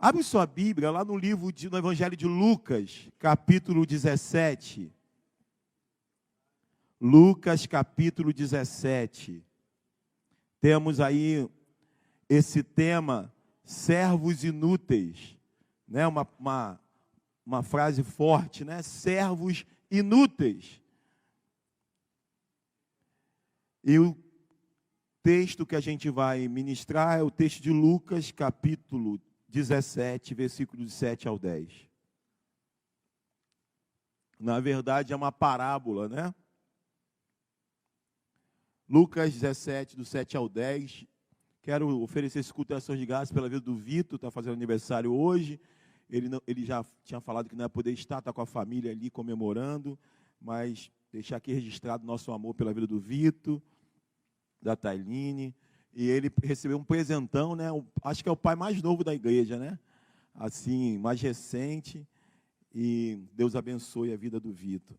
Abre sua Bíblia lá no no Evangelho de Lucas, capítulo 17. Lucas, capítulo 17. Temos aí esse tema, servos inúteis, né? Uma frase forte, né? Servos inúteis. E o texto que a gente vai ministrar é o texto de Lucas, capítulo 17, versículos 7 ao 10. Na verdade, é uma parábola, né? Lucas 17, do 7 ao 10. Quero oferecer esse culto de ações de graças pela vida do Vitor, está fazendo aniversário hoje. Ele já tinha falado que não ia poder estar, está com a família ali comemorando, mas deixar aqui registrado nosso amor pela vida do Vitor, da Tailine. E ele recebeu um presentão, né? Acho que é o pai mais novo da igreja, né? Assim, mais recente. E Deus abençoe a vida do Vitor.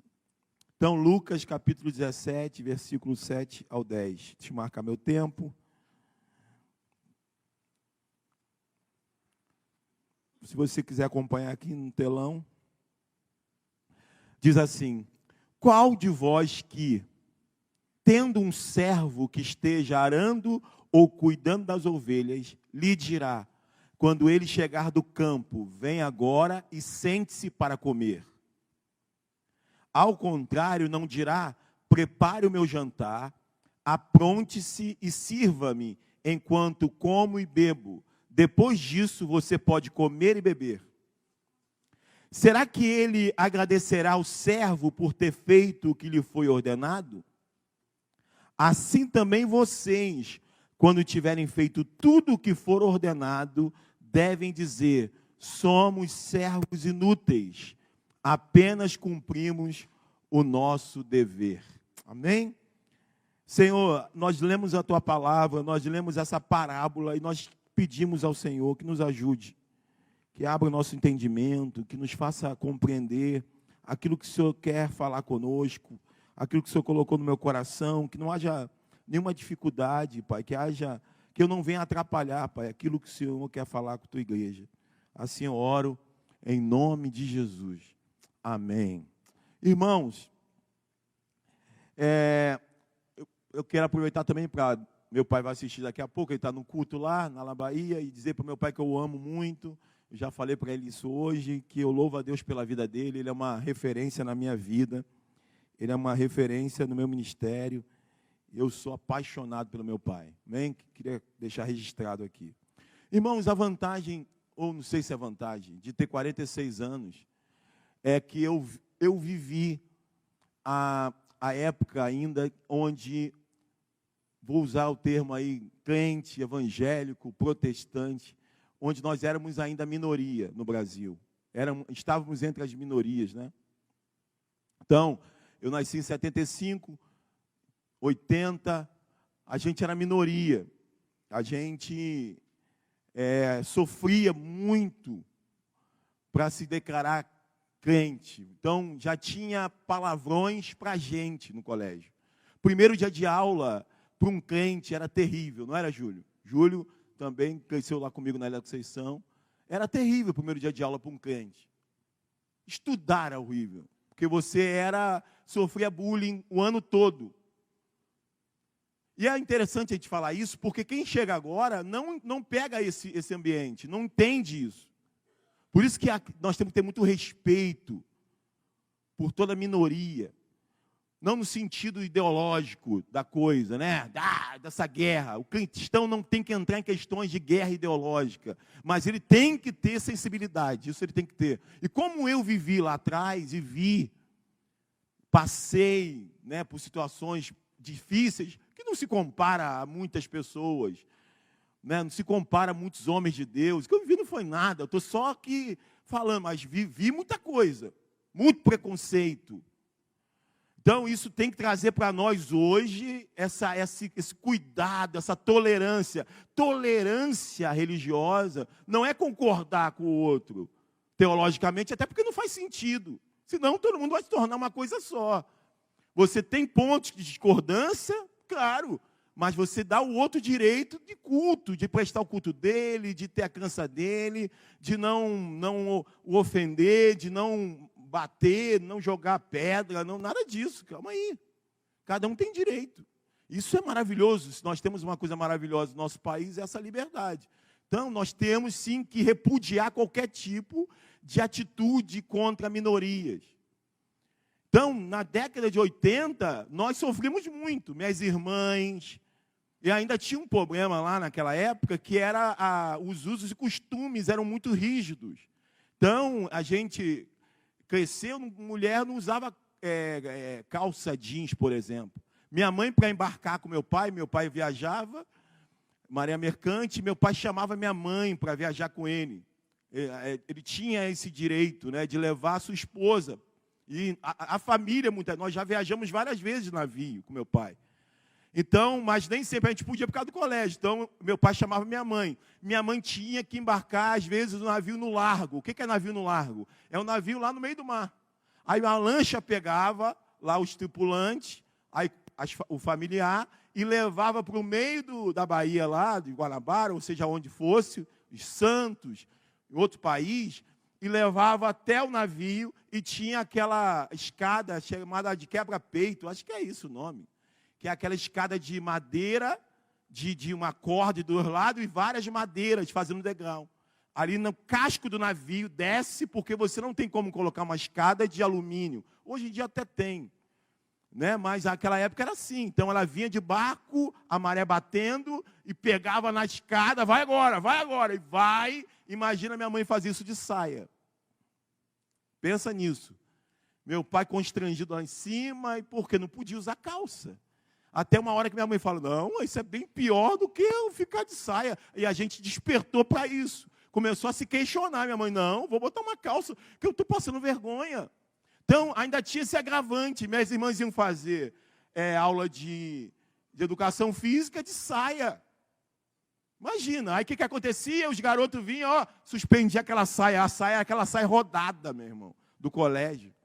Então, Lucas, capítulo 17, versículo 7 ao 10. Deixa eu marcar meu tempo. Se você quiser acompanhar aqui no telão. Diz assim: qual de vós que, tendo um servo que esteja arando ou cuidando das ovelhas, lhe dirá, quando ele chegar do campo, vem agora e sente-se para comer? Ao contrário, não dirá, prepare o meu jantar, apronte-se e sirva-me, enquanto como e bebo. Depois disso, você pode comer e beber. Será que ele agradecerá ao servo por ter feito o que lhe foi ordenado? Assim também vocês, quando tiverem feito tudo o que for ordenado, devem dizer, somos servos inúteis, apenas cumprimos o nosso dever. Amém? Senhor, nós lemos a Tua palavra, nós lemos essa parábola e nós pedimos ao Senhor que nos ajude, que abra o nosso entendimento, que nos faça compreender aquilo que o Senhor quer falar conosco, aquilo que o Senhor colocou no meu coração, que não haja nenhuma dificuldade, Pai, que eu não venha atrapalhar, Pai, aquilo que o Senhor quer falar com a Tua igreja. Assim eu oro em nome de Jesus. Amém. Irmãos, eu quero aproveitar também para... Meu pai vai assistir daqui a pouco, ele está no culto lá, na Bahia, e dizer para o meu pai que eu o amo muito. Eu já falei para ele isso hoje, que eu louvo a Deus pela vida dele, ele é uma referência na minha vida, ele é uma referência no meu ministério. Eu sou apaixonado pelo meu pai. Amém? Queria deixar registrado aqui. Irmãos, a vantagem, ou não sei se é vantagem, de ter 46 anos, é que eu vivi a época ainda onde... Vou usar o termo aí, crente, evangélico, protestante, onde nós éramos ainda minoria no Brasil. Estávamos entre as minorias, né? Então, eu nasci em 75, 80, a gente era minoria. A gente sofria muito para se declarar crente. Então, já tinha palavrões para a gente no colégio. Primeiro dia de aula... Para um crente era terrível, não era, Júlio? Júlio também cresceu lá comigo na Ilha da Conceição. Era terrível o primeiro dia de aula para um crente. Estudar era horrível, porque você sofria bullying o ano todo. E é interessante a gente falar isso, porque quem chega agora não pega esse ambiente, não entende isso. Por isso que nós temos que ter muito respeito por toda a minoria. Não no sentido ideológico da coisa, né? Dessa guerra. O cristão não tem que entrar em questões de guerra ideológica, mas ele tem que ter sensibilidade, isso ele tem que ter. E como eu vivi lá atrás e passei, né, por situações difíceis, que não se compara a muitas pessoas, né? Não se compara a muitos homens de Deus. O que eu vivi não foi nada, eu estou só aqui falando, mas vivi muita coisa, muito preconceito. Então, isso tem que trazer para nós hoje esse cuidado, essa tolerância. Tolerância religiosa não é concordar com o outro, teologicamente, até porque não faz sentido. Senão, todo mundo vai se tornar uma coisa só. Você tem pontos de discordância, claro, mas você dá o outro direito de culto, de prestar o culto dele, de ter a crença dele, de não o ofender, de não bater, não jogar pedra, não, nada disso. Calma aí. Cada um tem direito. Isso é maravilhoso. Se nós temos uma coisa maravilhosa no nosso país, é essa liberdade. Então, nós temos sim que repudiar qualquer tipo de atitude contra minorias. Então, na década de 80, nós sofrimos muito. Minhas irmãs, e ainda tinha um problema lá naquela época, que era os usos e costumes eram muito rígidos. Então, a gente cresceu, mulher não usava calça jeans, por exemplo. Minha mãe, para embarcar com meu pai viajava, maré mercante, meu pai chamava minha mãe para viajar com ele. Ele tinha esse direito, né, de levar a sua esposa. E a família, nós já viajamos várias vezes de navio com meu pai. Então, mas nem sempre a gente podia por causa do colégio. Então, meu pai chamava minha mãe. Minha mãe tinha que embarcar, às vezes, no navio no largo. O que é navio no largo? É um navio lá no meio do mar. Aí a lancha pegava lá os tripulantes, aí o familiar, e levava para o meio da Bahia lá, de Guanabara, ou seja, onde fosse, os Santos, em outro país, e levava até o navio, e tinha aquela escada chamada de quebra-peito, acho que é isso o nome, que é aquela escada de madeira, de uma corda do outro lado, e várias madeiras fazendo degrau. Ali no casco do navio, desce, porque você não tem como colocar uma escada de alumínio. Hoje em dia até tem, né? Mas naquela época era assim. Então ela vinha de barco, a maré batendo, e pegava na escada, vai agora, e vai. Imagina minha mãe fazer isso de saia. Pensa nisso. Meu pai constrangido lá em cima, e porque não podia usar calça. Até uma hora que minha mãe fala, não, isso é bem pior do que eu ficar de saia. E a gente despertou para isso. Começou a se questionar. Minha mãe, não, vou botar uma calça, que eu estou passando vergonha. Então, ainda tinha esse agravante. Minhas irmãs iam fazer aula de educação física de saia. Imagina, aí o que acontecia? Os garotos vinham, suspendia aquela saia. A saia era aquela saia rodada, meu irmão, do colégio.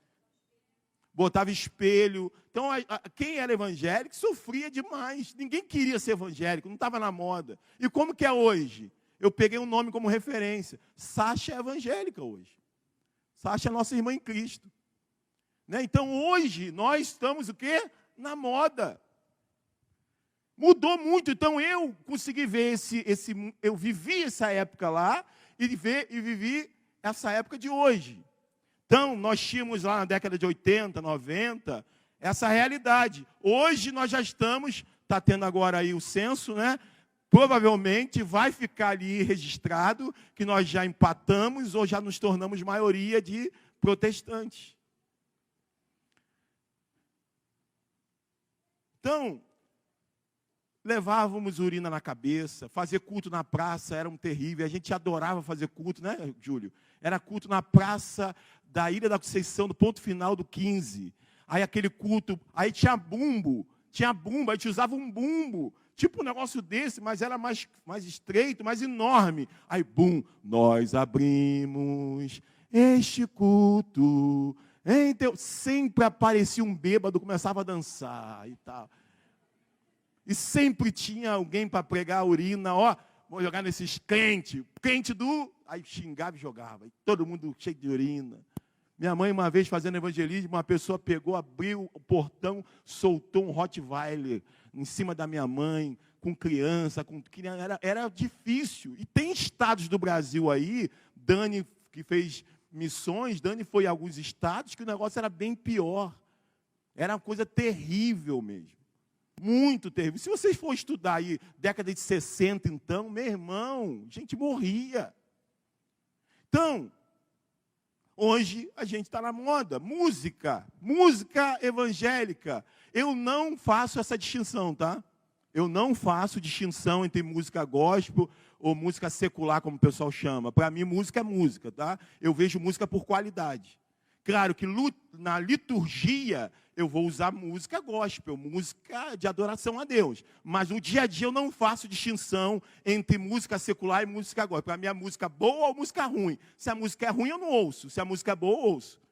Botava espelho. Então, quem era evangélico sofria demais. Ninguém queria ser evangélico, não estava na moda. E como que é hoje? Eu peguei um nome como referência. Sasha é evangélica hoje. Sasha é nossa irmã em Cristo. Né? Então, hoje, nós estamos o quê? Na moda. Mudou muito. Então, eu consegui ver eu vivi essa época lá e vivi essa época de hoje. Então, nós tínhamos lá na década de 80, 90, essa realidade. Hoje, nós já está tendo agora aí o censo, né? Provavelmente vai ficar ali registrado que nós já empatamos ou já nos tornamos maioria de protestantes. Então, levávamos urina na cabeça, fazer culto na praça era um terrível. A gente adorava fazer culto, né, Júlio? Era culto na praça da Ilha da Conceição, do ponto final do 15. Aí aquele culto, aí tinha bumbo, a gente usava um bumbo. Tipo um negócio desse, mas era mais estreito, mais enorme. Aí, bum, nós abrimos este culto. Então, sempre aparecia um bêbado, começava a dançar e tal. E sempre tinha alguém para pregar a urina, vou jogar nesses crentes. Aí xingava e jogava. E todo mundo cheio de urina. Minha mãe, uma vez fazendo evangelismo, uma pessoa pegou, abriu o portão, soltou um Rottweiler em cima da minha mãe, com criança, era difícil. E tem estados do Brasil aí, Dani, que fez missões, Dani foi em alguns estados, que o negócio era bem pior. Era uma coisa terrível mesmo. Muito terrível. Se vocês for estudar aí, década de 60, então, meu irmão, gente morria. Então, hoje a gente está na moda. Música evangélica. Eu não faço essa distinção, tá? Eu não faço distinção entre música gospel ou música secular, como o pessoal chama. Para mim, música é música, tá? Eu vejo música por qualidade. Claro que na liturgia eu vou usar música gospel, música de adoração a Deus. Mas no dia a dia eu não faço distinção entre música secular e música gospel. Para mim, é música boa ou música ruim. Se a música é ruim, eu não ouço. Se a música é boa, eu ouço.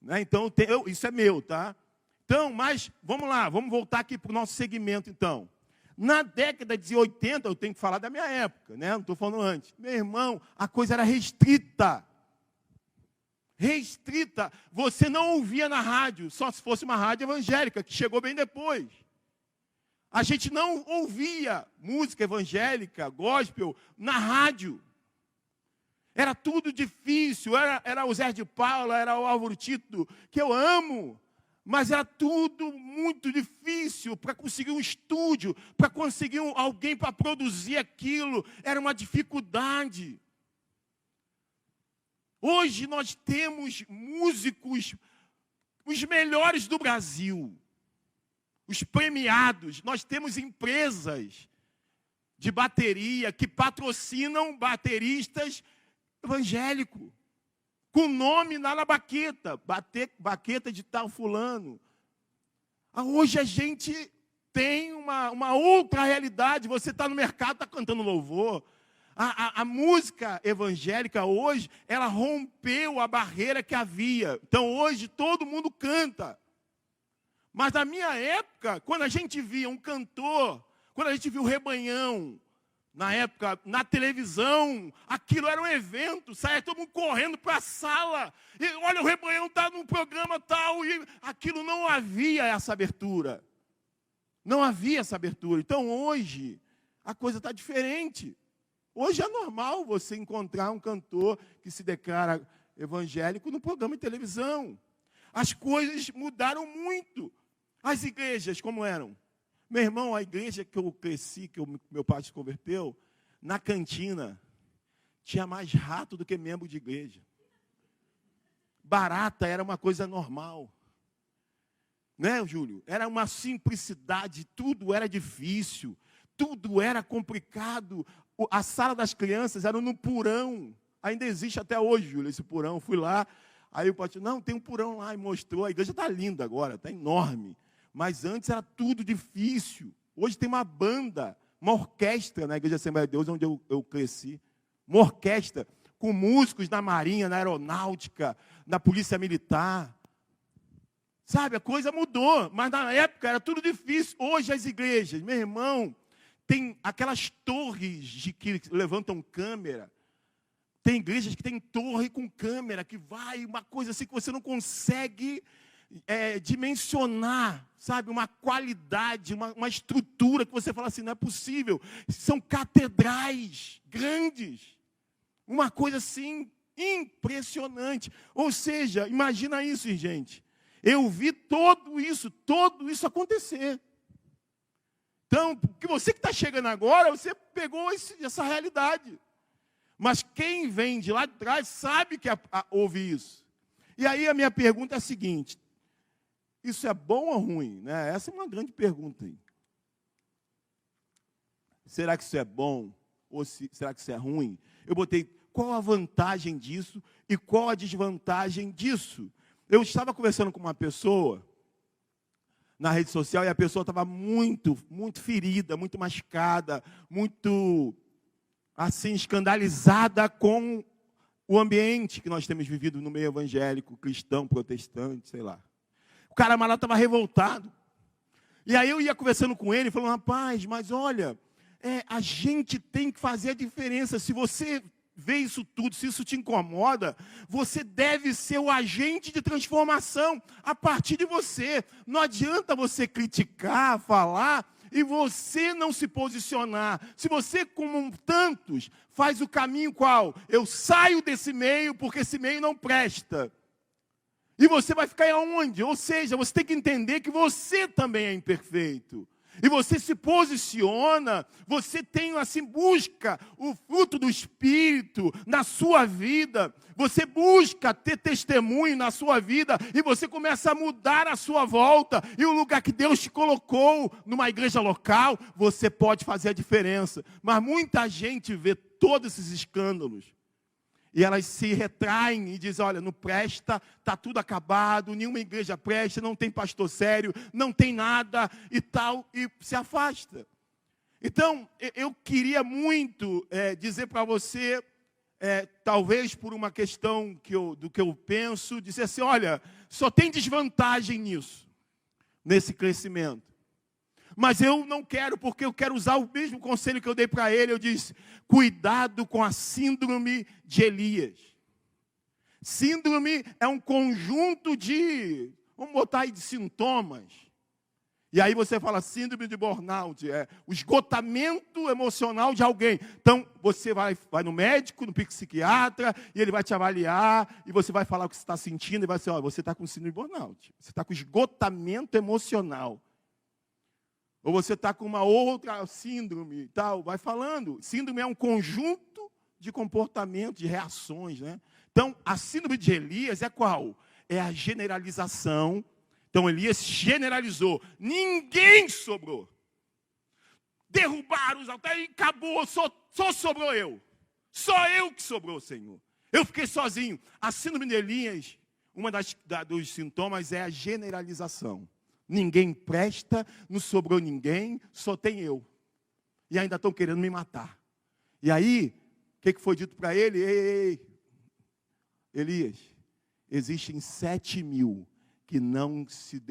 Né? Então, isso é meu, tá? Então, mas, vamos lá, vamos voltar aqui para o nosso segmento, então. Na década de 80, eu tenho que falar da minha época, né? Não estou falando antes. Meu irmão, a coisa era restrita. Restrita. Você não ouvia na rádio, só se fosse uma rádio evangélica, que chegou bem depois. A gente não ouvia música evangélica, gospel, na rádio. Era tudo difícil, era o Zé de Paula, era o Álvaro Tito, que eu amo. Mas era tudo muito difícil para conseguir um estúdio, para conseguir alguém para produzir aquilo. Era uma dificuldade. Hoje nós temos músicos, os melhores do Brasil, os premiados. Nós temos empresas de bateria que patrocinam bateristas evangélicos, com nome lá na baqueta, baqueta de tal fulano. Hoje a gente tem uma outra realidade. Você está no mercado, está cantando louvor. A música evangélica hoje, ela rompeu a barreira que havia. Então hoje todo mundo canta. Mas na minha época, quando a gente via um cantor, quando a gente via o Rebanhão, na época, na televisão, aquilo era um evento, saia todo mundo correndo para a sala. E olha, o Rebanhão está num programa tal, e aquilo não havia essa abertura. Não havia essa abertura. Então hoje, a coisa está diferente. Hoje é normal você encontrar um cantor que se declara evangélico no programa de televisão. As coisas mudaram muito. As igrejas, como eram? Meu irmão, a igreja que eu cresci, que meu pai se converteu, na cantina, tinha mais rato do que membro de igreja. Barata era uma coisa normal. Né, Júlio? Era uma simplicidade, tudo era difícil, tudo era complicado. A sala das crianças era no porão. Ainda existe até hoje, Júlio, esse porão. Fui lá, aí o pastor, não, tem um porão lá, e mostrou. A igreja está linda agora, está enorme. Mas antes era tudo difícil. Hoje tem uma banda, uma orquestra na Igreja Assembleia de Deus, onde eu cresci. Uma orquestra com músicos da Marinha, na Aeronáutica, na Polícia Militar. Sabe, a coisa mudou, mas na época era tudo difícil. Hoje as igrejas, meu irmão, tem aquelas torres que levantam câmera. Tem igrejas que tem torre com câmera, que vai, uma coisa assim que você não consegue dimensionar, sabe, uma qualidade, uma estrutura que você fala assim, não é possível. São catedrais grandes, uma coisa assim impressionante. Ou seja, imagina isso, gente. Eu vi tudo isso acontecer. Então, que você que está chegando agora, você pegou essa realidade. Mas quem vem de lá de trás sabe que houve isso. E aí a minha pergunta é a seguinte: isso é bom ou ruim? Né? Essa é uma grande pergunta aí. Será que isso é bom ou será que isso é ruim? Eu botei qual a vantagem disso e qual a desvantagem disso. Eu estava conversando com uma pessoa na rede social e a pessoa estava muito ferida, muito machucada, muito assim escandalizada com o ambiente que nós temos vivido no meio evangélico, cristão, protestante, sei lá. O cara lá estava revoltado. E aí eu ia conversando com ele, falando, rapaz, mas olha, a gente tem que fazer a diferença. Se você vê isso tudo, se isso te incomoda, você deve ser o agente de transformação a partir de você. Não adianta você criticar, falar e você não se posicionar. Se você, como tantos, faz o caminho qual? Eu saio desse meio porque esse meio não presta. E você vai ficar aonde? Ou seja, você tem que entender que você também é imperfeito. E você se posiciona, você tem assim, busca o fruto do Espírito na sua vida. Você busca ter testemunho na sua vida e você começa a mudar a sua volta. E o lugar que Deus te colocou, numa igreja local, você pode fazer a diferença. Mas muita gente vê todos esses escândalos. E elas se retraem e dizem, olha, não presta, está tudo acabado, nenhuma igreja presta, não tem pastor sério, não tem nada e tal, e se afasta. Então, eu queria muito dizer para você, talvez por uma questão do que eu penso, dizer assim, olha, só tem desvantagem nisso, nesse crescimento. Mas eu não quero, porque eu quero usar o mesmo conselho que eu dei para ele. Eu disse, cuidado com a síndrome de Elias. Síndrome é um conjunto de, vamos botar aí de sintomas. E aí você fala síndrome de burnout, é o esgotamento emocional de alguém. Então, você vai no médico, no psiquiatra, e ele vai te avaliar, e você vai falar o que você está sentindo, e vai dizer, você está com síndrome de burnout. Você está com esgotamento emocional. Ou você está com uma outra síndrome e tal, vai falando. Síndrome é um conjunto de comportamentos, de reações, né? Então, a síndrome de Elias é qual? É a generalização. Então, Elias generalizou. Ninguém sobrou. Derrubaram os altares e acabou. Só sobrou eu. Só eu que sobrou, Senhor. Eu fiquei sozinho. A síndrome de Elias, dos sintomas é a generalização. Ninguém presta, não sobrou ninguém, só tem eu. E ainda estão querendo me matar. E aí, o que foi dito para ele? Ei, Elias, existem 7.000 que não se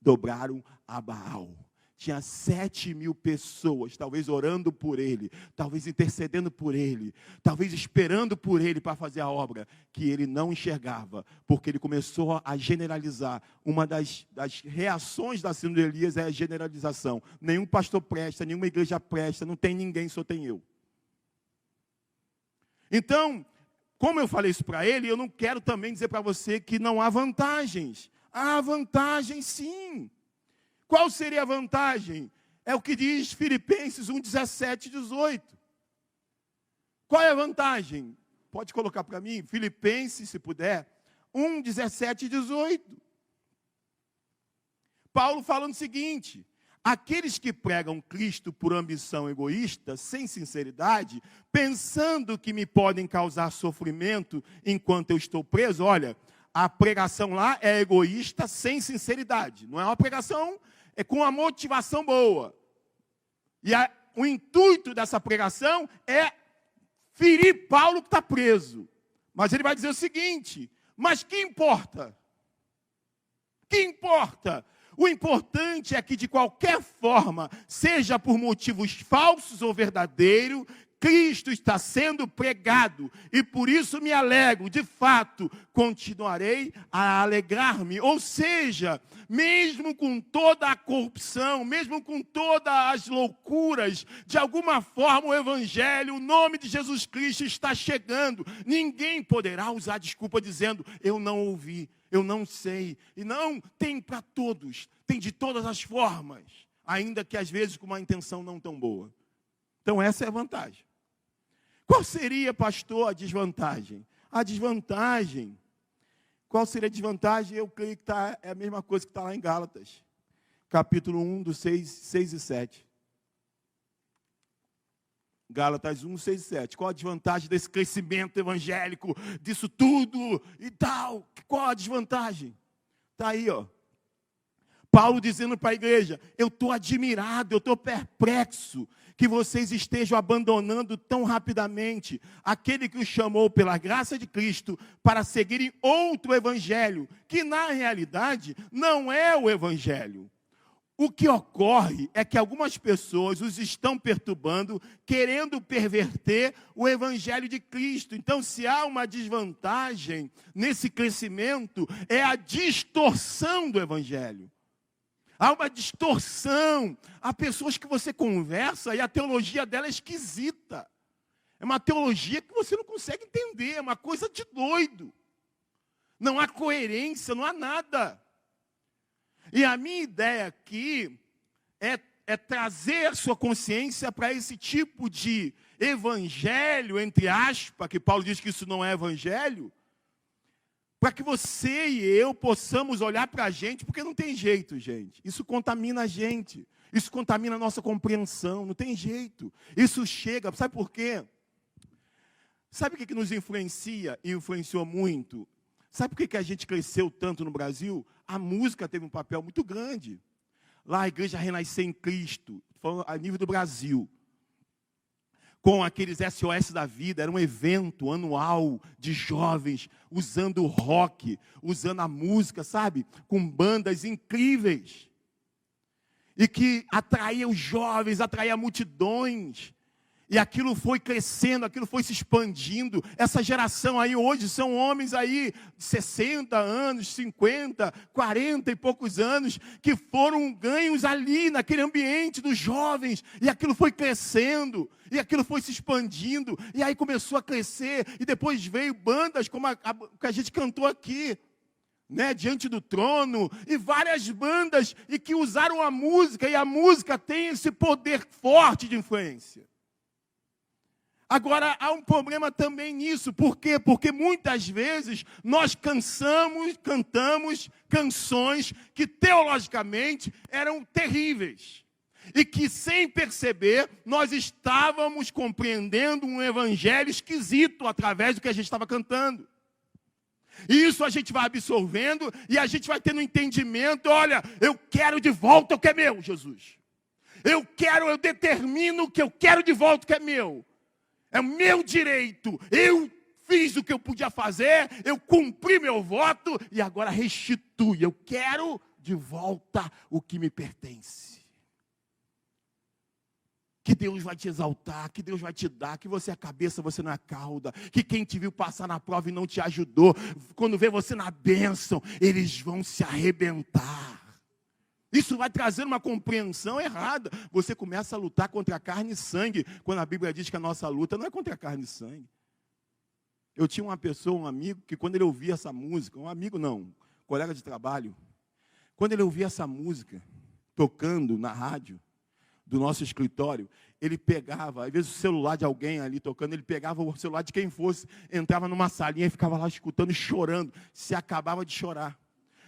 dobraram a Baal. Tinha 7.000 pessoas, talvez orando por ele, talvez intercedendo por ele, talvez esperando por ele para fazer a obra, que ele não enxergava, porque ele começou a generalizar. Uma das reações da síndrome de Elias é a generalização. Nenhum pastor presta, nenhuma igreja presta, não tem ninguém, só tem eu. Então, como eu falei isso para ele, eu não quero também dizer para você que não há vantagens. Há vantagem, sim. Qual seria a vantagem? É o que diz Filipenses 1, 17 e 18. Qual é a vantagem? Pode colocar para mim, Filipenses, se puder, 1, 17 e 18. Paulo falando o seguinte, aqueles que pregam Cristo por ambição egoísta, sem sinceridade, pensando que me podem causar sofrimento enquanto eu estou preso, olha, a pregação lá é egoísta, sem sinceridade. Não é uma pregação, é com uma motivação boa. E o intuito dessa pregação é ferir Paulo que está preso. Mas ele vai dizer o seguinte, mas que importa? Que importa? O importante é que, de qualquer forma, seja por motivos falsos ou verdadeiros, Cristo está sendo pregado, e por isso me alegro, de fato, continuarei a alegrar-me. Ou seja, mesmo com toda a corrupção, mesmo com todas as loucuras, de alguma forma o Evangelho, o nome de Jesus Cristo está chegando. Ninguém poderá usar desculpa dizendo, eu não ouvi, eu não sei. E não, tem para todos, tem de todas as formas, ainda que às vezes com uma intenção não tão boa. Então essa é a vantagem. Qual seria, pastor, a desvantagem? A desvantagem, qual seria a desvantagem? Eu creio que é a mesma coisa que está lá em Gálatas, capítulo 1, dos 6 e 7. Gálatas 1, 6 e 7. Qual a desvantagem desse crescimento evangélico, disso tudo e tal? Qual a desvantagem? Está aí, ó. Paulo dizendo para a igreja, eu estou admirado, eu estou perplexo que vocês estejam abandonando tão rapidamente aquele que os chamou pela graça de Cristo para seguirem outro evangelho, que na realidade não é o evangelho. O que ocorre é que algumas pessoas os estão perturbando, querendo perverter o evangelho de Cristo. Então, se há uma desvantagem nesse crescimento, é a distorção do evangelho. Há uma distorção. Há pessoas que você conversa e a teologia dela é esquisita. É uma teologia que você não consegue entender. É uma coisa de doido. Não há coerência, não há nada. E a minha ideia aqui é trazer a sua consciência para esse tipo de evangelho, entre aspas, que Paulo diz que isso não é evangelho, para que você e eu possamos olhar para a gente, porque não tem jeito, gente. Isso contamina a gente. Isso contamina a nossa compreensão. Não tem jeito. Isso chega, sabe por quê? Sabe o que nos influencia e influenciou muito? Sabe por que a gente cresceu tanto no Brasil? A música teve um papel muito grande. Lá a igreja renasceu em Cristo, falando a nível do Brasil. Com aqueles SOS da vida, era um evento anual de jovens, usando o rock, usando a música, sabe? Com bandas incríveis. e que atraía os jovens, atraía multidões. E aquilo foi crescendo, aquilo foi se expandindo. Essa geração aí hoje são homens aí de 60 anos, 50, 40 e poucos anos, que foram ganhos ali naquele ambiente dos jovens. E aquilo foi crescendo, e aquilo foi se expandindo. E aí começou a crescer, e depois veio bandas como a que a gente cantou aqui, né, Diante do Trono, e várias bandas e que usaram a música, e a música tem esse poder forte de influência. Agora, há um problema também nisso. Por quê? Porque muitas vezes nós cantamos canções que teologicamente eram terríveis. E que, sem perceber, nós estávamos compreendendo um evangelho esquisito através do que a gente estava cantando. E isso a gente vai absorvendo e a gente vai tendo um entendimento. Olha, eu quero de volta o que é meu, Jesus. Eu determino o que eu quero de volta o que é meu. É o meu direito. Eu fiz o que eu podia fazer, eu cumpri meu voto e agora restitui. Eu quero de volta o que me pertence. Que Deus vai te exaltar, que Deus vai te dar, que você é a cabeça, você não é a cauda, que quem te viu passar na prova e não te ajudou, quando vê você na bênção, eles vão se arrebentar. Isso vai trazendo uma compreensão errada. Você começa a lutar contra a carne e sangue, quando a Bíblia diz que a nossa luta não é contra a carne e sangue. Eu tinha uma pessoa, um amigo, que quando ele ouvia essa música, um amigo não, um colega de trabalho, quando ele ouvia essa música, tocando na rádio, do nosso escritório, ele pegava, às vezes o celular de alguém ali tocando, ele pegava o celular de quem fosse, entrava numa salinha e ficava lá escutando e chorando, se acabava de chorar.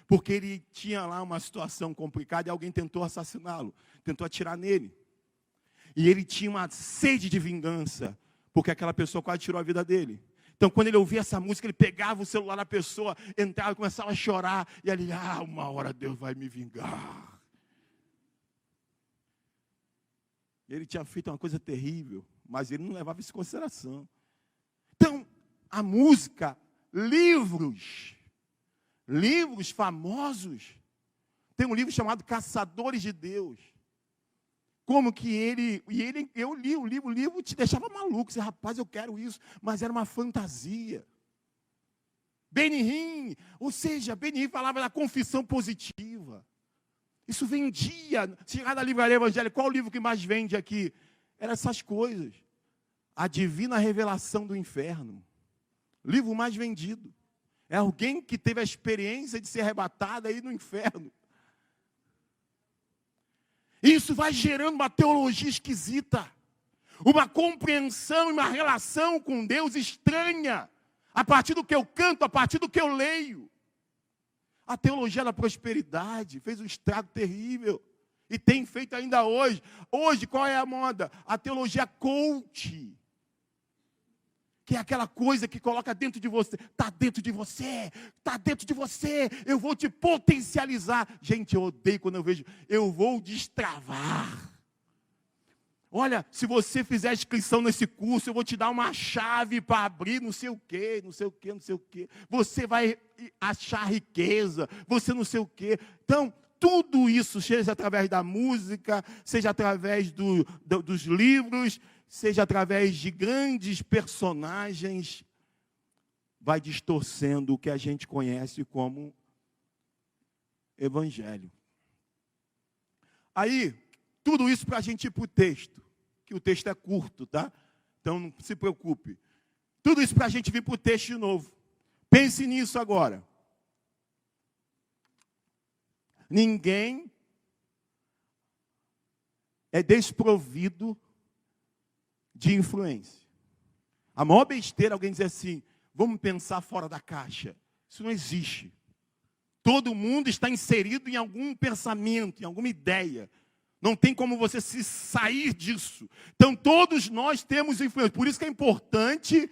Porque ele tinha lá uma situação complicada e alguém tentou assassiná-lo, tentou atirar nele. E ele tinha uma sede de vingança, porque aquela pessoa quase tirou a vida dele. Então, quando ele ouvia essa música, ele pegava o celular da pessoa, entrava e começava a chorar. E ali, uma hora Deus vai me vingar. Ele tinha feito uma coisa terrível, mas ele não levava isso em consideração. Então, a música, livros famosos. Tem um livro chamado Caçadores de Deus. Como que eu li o livro te deixava maluco. Você, rapaz, eu quero isso, mas era uma fantasia. Benny Hinn, ou seja, Benny Hinn falava da confissão positiva. Isso vendia. Chegar na livraria evangélica, qual o livro que mais vende aqui? Eram essas coisas. A Divina Revelação do Inferno. Livro mais vendido. É alguém que teve a experiência de ser arrebatado aí no inferno. Isso vai gerando uma teologia esquisita. Uma compreensão e uma relação com Deus estranha. A partir do que eu canto, a partir do que eu leio. A teologia da prosperidade fez um estrago terrível. E tem feito ainda hoje. Hoje, qual é a moda? A teologia coach. Que é aquela coisa que coloca dentro de você. Está dentro de você. Está dentro de você. Eu vou te potencializar. Gente, eu odeio quando eu vejo. Eu vou destravar. Olha, se você fizer inscrição nesse curso, eu vou te dar uma chave para abrir não sei o quê, não sei o quê, não sei o quê. Você vai achar riqueza, você não sei o quê. Então, tudo isso, seja através da música, seja através dos livros, seja através de grandes personagens, vai distorcendo o que a gente conhece como evangelho. Aí, tudo isso para a gente ir para o texto, que o texto é curto, tá? Então não se preocupe. Tudo isso para a gente vir para o texto de novo. Pense nisso agora. Ninguém é desprovido de influência. A maior besteira é alguém dizer assim, vamos pensar fora da caixa. Isso não existe. Todo mundo está inserido em algum pensamento, em alguma ideia. Não tem como você se sair disso. Então, todos nós temos influência. Por isso que é importante,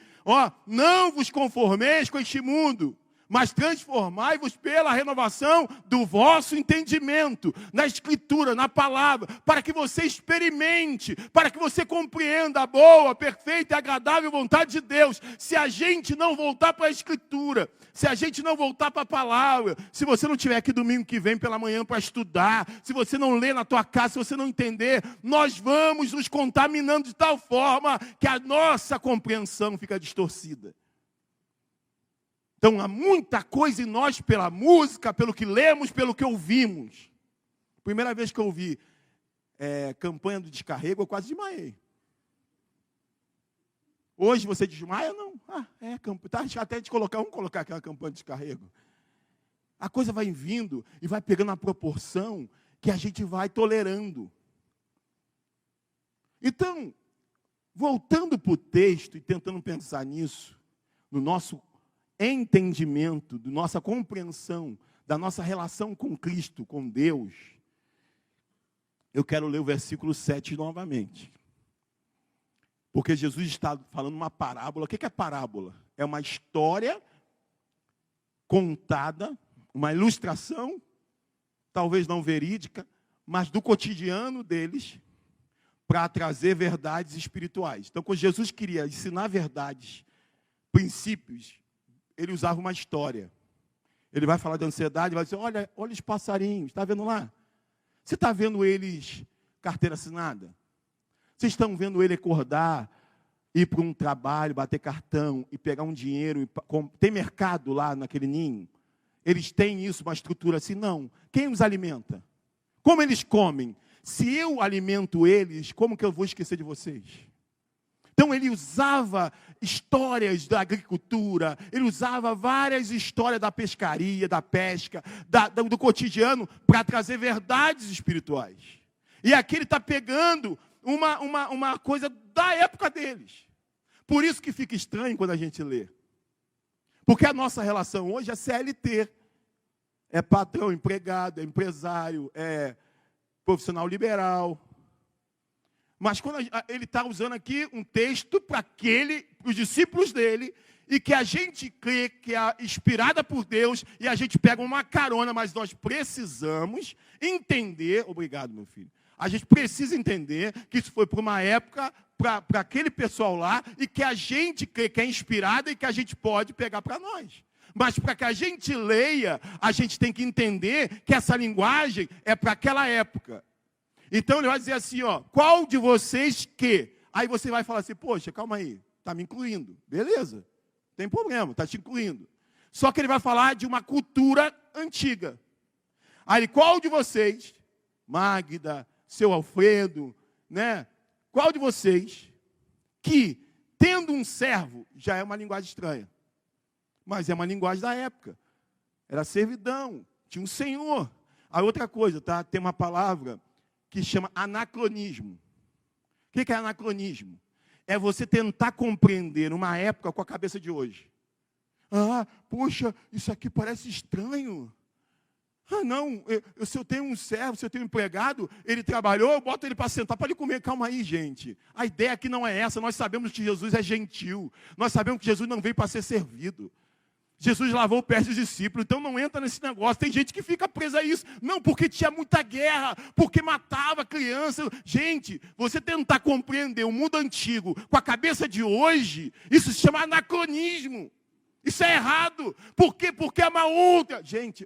não vos conformeis com este mundo, mas transformai-vos pela renovação do vosso entendimento, na Escritura, na palavra, para que você experimente, para que você compreenda a boa, perfeita e agradável vontade de Deus. Se a gente não voltar para a Escritura, se a gente não voltar para a palavra, se você não estiver aqui domingo que vem pela manhã para estudar, se você não ler na tua casa, se você não entender, nós vamos nos contaminando de tal forma que a nossa compreensão fica distorcida. Então, há muita coisa em nós pela música, pelo que lemos, pelo que ouvimos. Primeira vez que eu ouvi campanha do descarrego, eu quase desmaiei. Hoje você desmaia? Não. Tá até de colocar, vamos colocar aquela campanha de descarrego. A coisa vai vindo e vai pegando a proporção que a gente vai tolerando. Então, voltando para o texto e tentando pensar nisso, no nosso entendimento, da nossa compreensão, da nossa relação com Cristo, com Deus, eu quero ler o versículo 7 novamente. Porque Jesus está falando uma parábola. O que é parábola? É uma história contada, uma ilustração, talvez não verídica, mas do cotidiano deles, para trazer verdades espirituais. Então, quando Jesus queria ensinar verdades, princípios, ele usava uma história. Ele vai falar de ansiedade, vai dizer, olha os passarinhos, está vendo lá? Você está vendo eles carteira assinada? Vocês estão vendo ele acordar, ir para um trabalho, bater cartão e pegar um dinheiro? Tem mercado lá naquele ninho? Eles têm isso, uma estrutura assim? Não. Quem os alimenta? Como eles comem? Se eu alimento eles, como que eu vou esquecer de vocês? Então ele usava histórias da agricultura, ele usava várias histórias da pescaria, da pesca, do cotidiano, para trazer verdades espirituais. E aqui ele está pegando uma coisa da época deles. Por isso que fica estranho quando a gente lê. Porque a nossa relação hoje é CLT. É patrão, empregado, é empresário, é profissional liberal. Mas quando ele está usando aqui um texto para os discípulos dele, e que a gente crê que é inspirada por Deus, e a gente pega uma carona, mas nós precisamos entender, obrigado meu filho, a gente precisa entender que isso foi para uma época, para aquele pessoal lá, e que a gente crê que é inspirada e que a gente pode pegar para nós. Mas para que a gente leia, a gente tem que entender que essa linguagem é para aquela época. Então ele vai dizer assim, qual de vocês que? Aí você vai falar assim, poxa, calma aí, está me incluindo. Beleza, não tem problema, está te incluindo. Só que ele vai falar de uma cultura antiga. Aí qual de vocês, Magda, seu Alfredo, né? Qual de vocês que, tendo um servo, já é uma linguagem estranha, mas é uma linguagem da época. Era servidão, tinha um senhor. A outra coisa, tá? Tem uma palavra que chama anacronismo. O que é anacronismo? É você tentar compreender uma época com a cabeça de hoje. Poxa, isso aqui parece estranho. Não, se eu tenho um servo, se eu tenho um empregado, ele trabalhou, eu boto ele para sentar, para ele comer. Calma aí, gente. A ideia aqui não é essa. Nós sabemos que Jesus é gentil. Nós sabemos que Jesus não veio para ser servido. Jesus lavou o pé dos discípulos, então não entra nesse negócio. Tem gente que fica presa a isso. Não, porque tinha muita guerra, porque matava criança. Gente, você tentar compreender o mundo antigo com a cabeça de hoje, isso se chama anacronismo. Isso é errado. Por quê? Porque é uma outra. Gente,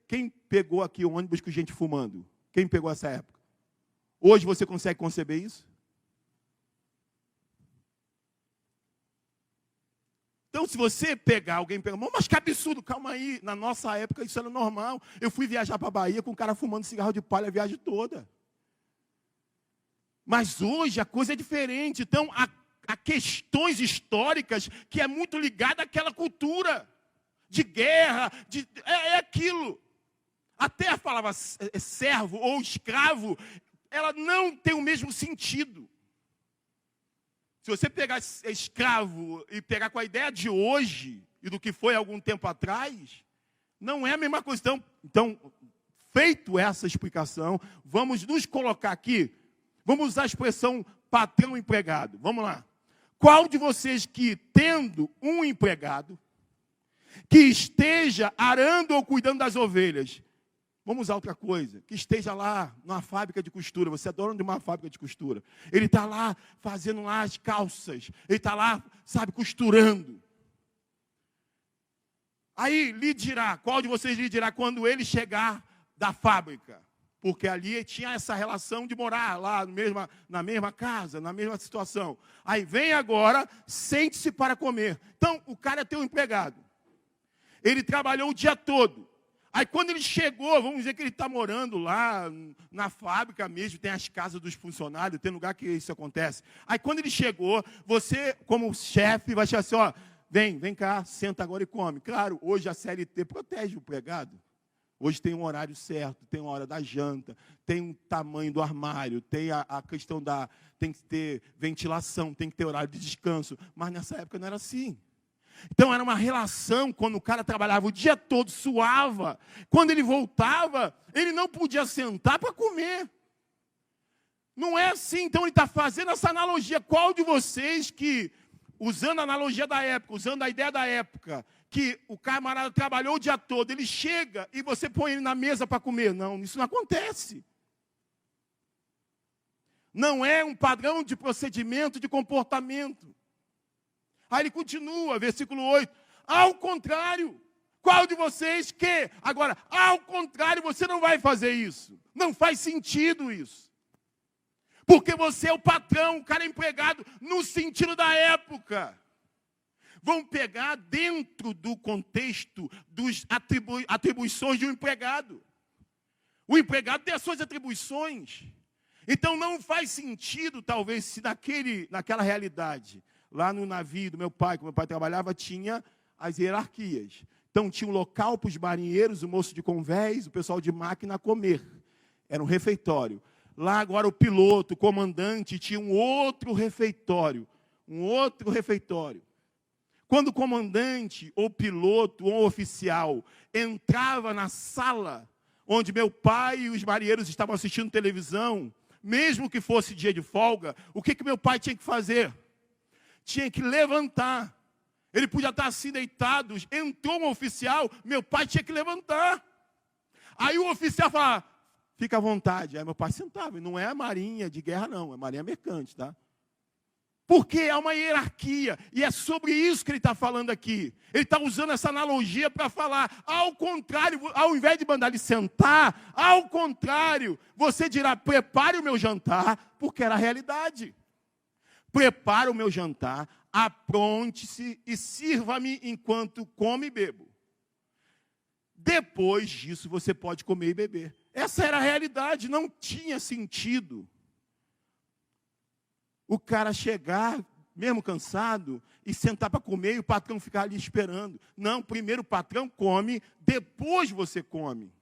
quem pegou aqui o ônibus com gente fumando? Quem pegou essa época? Hoje você consegue conceber isso? Então, se você pegar alguém, mas que absurdo, calma aí, na nossa época isso era normal. Eu fui viajar para a Bahia com um cara fumando cigarro de palha a viagem toda. Mas hoje a coisa é diferente. Então, há questões históricas que é muito ligada àquela cultura de guerra, é aquilo. Até a palavra servo ou escravo, ela não tem o mesmo sentido. Se você pegar escravo e pegar com a ideia de hoje e do que foi algum tempo atrás, não é a mesma coisa. Então, feito essa explicação, vamos nos colocar aqui, vamos usar a expressão patrão empregado. Vamos lá. Qual de vocês que, tendo um empregado, que esteja arando ou cuidando das ovelhas. Vamos usar outra coisa, que esteja lá numa fábrica de costura, você é dono de uma fábrica de costura, ele está lá fazendo lá as calças, ele está lá, sabe, costurando. Aí lhe dirá, qual de vocês lhe dirá quando ele chegar da fábrica? Porque ali tinha essa relação de morar lá na mesma casa, na mesma situação. Aí vem agora, sente-se para comer. Então, o cara é teu empregado. Ele trabalhou o dia todo. Aí quando ele chegou, vamos dizer que ele está morando lá na fábrica mesmo, tem as casas dos funcionários, tem lugar que isso acontece. Aí quando ele chegou, você como chefe vai achar assim, ó, vem cá, senta agora e come. Claro, hoje a CLT protege o empregado. Hoje tem um horário certo, tem uma hora da janta, tem um tamanho do armário, tem a questão tem que ter ventilação, tem que ter horário de descanso. Mas nessa época não era assim. Então era uma relação, quando o cara trabalhava o dia todo, suava. Quando ele voltava, ele não podia sentar para comer. Não é assim, então ele está fazendo essa analogia. Qual de vocês que, usando a analogia da época, usando a ideia da época, que o camarada trabalhou o dia todo, ele chega e você põe ele na mesa para comer? Não, isso não acontece. Não é um padrão de procedimento, de comportamento. Aí ele continua, versículo 8. Ao contrário, qual de vocês que? Agora, ao contrário, você não vai fazer isso. Não faz sentido isso. Porque você é o patrão, o cara é empregado no sentido da época. Vão pegar dentro do contexto das atribuições de um empregado. O empregado tem as suas atribuições. Então não faz sentido, talvez, se naquela realidade, lá no navio do meu pai, que meu pai trabalhava, tinha as hierarquias. Então tinha um local para os marinheiros, o moço de convés, o pessoal de máquina comer. Era um refeitório. Lá agora o piloto, o comandante, tinha um outro refeitório. Quando o comandante, ou piloto, ou oficial entrava na sala onde meu pai e os marinheiros estavam assistindo televisão, mesmo que fosse dia de folga, o que meu pai tinha que fazer? Tinha que levantar. Ele podia estar assim deitado, entrou um oficial, meu pai tinha que levantar. Aí o oficial falava, fica à vontade. Aí meu pai sentava, e não é a marinha de guerra não, é a marinha mercante, tá? Porque é uma hierarquia, e é sobre isso que ele está falando aqui. Ele está usando essa analogia para falar, ao contrário, ao invés de mandar ele sentar, ao contrário, você dirá, prepare o meu jantar, porque era a realidade. Prepare o meu jantar, apronte-se e sirva-me enquanto come e bebo. Depois disso, você pode comer e beber. Essa era a realidade, não tinha sentido o cara chegar, mesmo cansado, e sentar para comer e o patrão ficar ali esperando. Não, primeiro o patrão come, depois você come.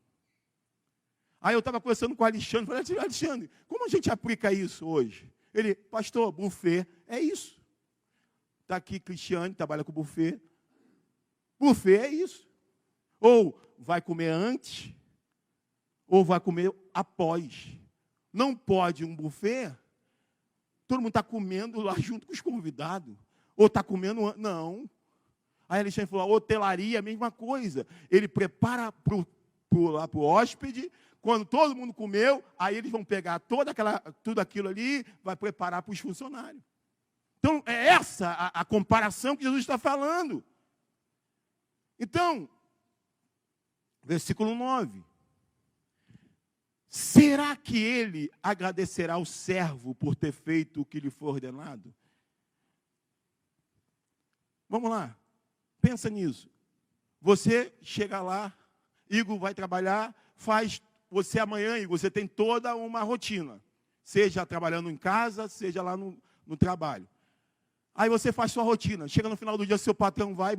Aí eu estava conversando com o Alexandre, falei, Alexandre, como a gente aplica isso hoje? Ele, pastor, buffet é isso. Está aqui Cristiane, trabalha com buffet. Buffet é isso. Ou vai comer antes, ou vai comer após. Não pode um buffet, todo mundo está comendo lá junto com os convidados. Ou está comendo, não. Aí Alexandre falou, a hotelaria, a mesma coisa. Ele prepara para o hóspede. Quando todo mundo comeu, aí eles vão pegar tudo aquilo ali, vai preparar para os funcionários. Então, é essa a comparação que Jesus está falando. Então, versículo 9. Será que ele agradecerá ao servo por ter feito o que lhe foi ordenado? Vamos lá, pensa nisso. Você chega lá, Igor vai trabalhar, você amanhã, Igor, você tem toda uma rotina. Seja trabalhando em casa, seja lá no trabalho. Aí você faz sua rotina. Chega no final do dia, seu patrão vai e